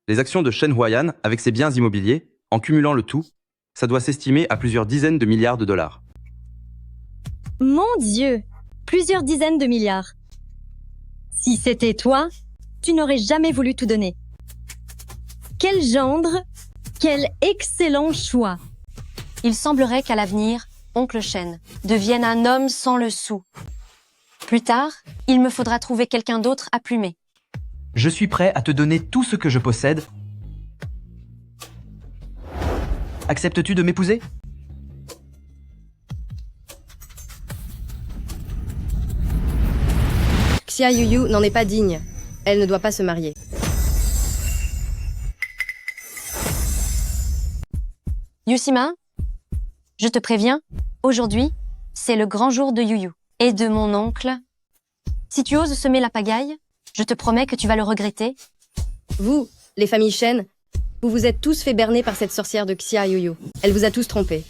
Les actions de Shen Huayan, avec ses biens immobiliers, en cumulant le tout, ça doit s'estimer à plusieurs dizaines de milliards de dollars. Mon Dieu, plusieurs dizaines de milliards. Si c'était toi, tu n'aurais jamais voulu tout donner. Quel gendre, quel excellent choix. Il semblerait qu'à l'avenir, oncle Shen devienne un homme sans le sou. Plus tard, il me faudra trouver quelqu'un d'autre à plumer. Je suis prêt à te donner tout ce que je possède. Acceptes-tu de m'épouser? Xia Yu n'en est pas digne. Elle ne doit pas se marier. Yusima, je te préviens, aujourd'hui, c'est le grand jour de Yu et de mon oncle. Si tu oses semer la pagaille, je te promets que tu vas le regretter. Vous, les familles Shen, vous vous êtes tous fait berner par cette sorcière de Xia Yu. Elle vous a tous trompés.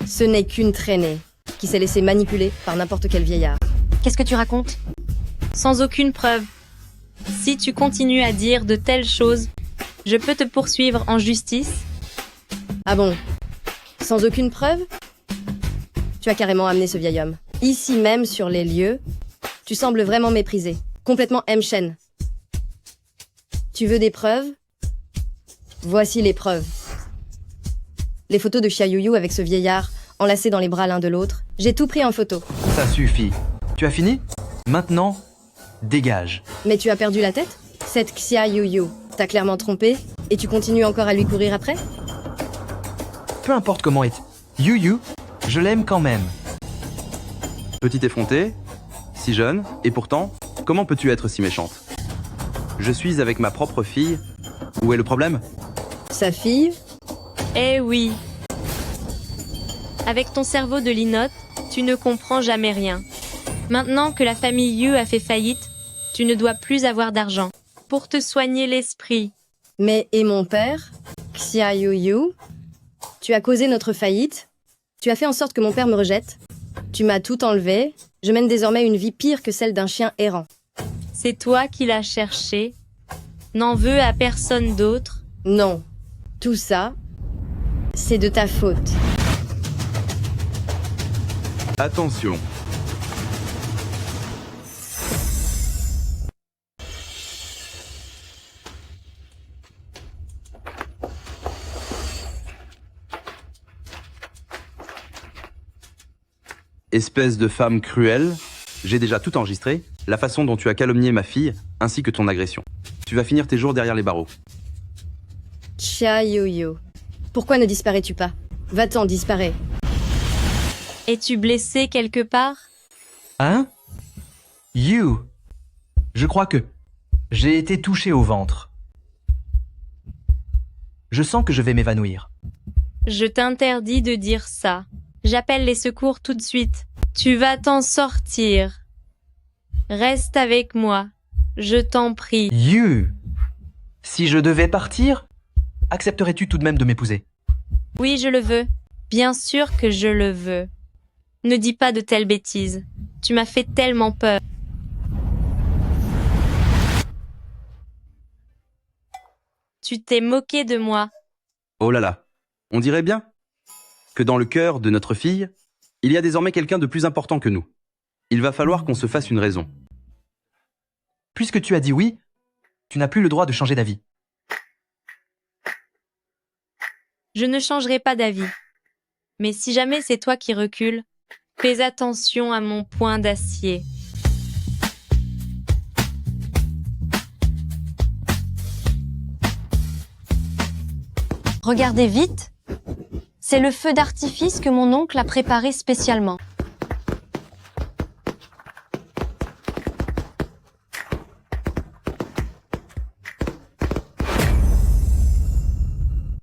Ce n'est qu'une traînée qui s'est laissée manipuler par n'importe quel vieillard. Qu'est-ce que tu racontes? Sans aucune preuve. Si tu continues à dire de telles choses, je peux te poursuivre en justice. Ah bon? Sans aucune preuve? Tu as carrément amené ce vieil homme. Ici même, sur les lieux, tu sembles vraiment méprisé. Complètement M. Shen. Tu veux des preuves? Voici les preuves. Les photos de Xia Yu avec ce vieillard, enlacés dans les bras l'un de l'autre. J'ai tout pris en photo. Ça suffit. Tu as fini? Maintenant, dégage. Mais tu as perdu la tête? Cette Xia Yu t'a clairement trompé et tu continues encore à lui courir après? Peu importe comment est Yu, je l'aime quand même. Petit effronté, si jeune, et pourtant, comment peux-tu être si méchante? Je suis avec ma propre fille. Où est le problème? Sa fille? Eh oui. Avec ton cerveau de linotte, tu ne comprends jamais rien. Maintenant que la famille Yu a fait faillite, tu ne dois plus avoir d'argent. Pour te soigner l'esprit. Mais et mon père? Xia Yu? Tu as causé notre faillite? Tu as fait en sorte que mon père me rejette? Tu m'as tout enlevé? Je mène désormais une vie pire que celle d'un chien errant. C'est toi qui l'as cherché. N'en veux à personne d'autre. Non. Tout ça, c'est de ta faute. Attention. Espèce de femme cruelle, j'ai déjà tout enregistré, la façon dont tu as calomnié ma fille, ainsi que ton agression. Tu vas finir tes jours derrière les barreaux. Chia Yo-Yo. Pourquoi ne disparais-tu pas? Va-t'en, disparais. Es-tu blessé quelque part? Hein? You. Je crois que j'ai été touché au ventre. Je sens que je vais m'évanouir. Je t'interdis de dire ça. J'appelle les secours tout de suite. Tu vas t'en sortir. Reste avec moi. Je t'en prie. You. Si je devais partir, accepterais-tu tout de même de m'épouser? Oui, je le veux. Bien sûr que je le veux. Ne dis pas de telles bêtises. Tu m'as fait tellement peur. Tu t'es moqué de moi. Oh là là, on dirait bien que dans le cœur de notre fille, il y a désormais quelqu'un de plus important que nous. Il va falloir qu'on se fasse une raison. Puisque tu as dit oui, tu n'as plus le droit de changer d'avis. Je ne changerai pas d'avis. Mais si jamais c'est toi qui recules, fais attention à mon poing d'acier. Regardez vite. C'est le feu d'artifice que mon oncle a préparé spécialement.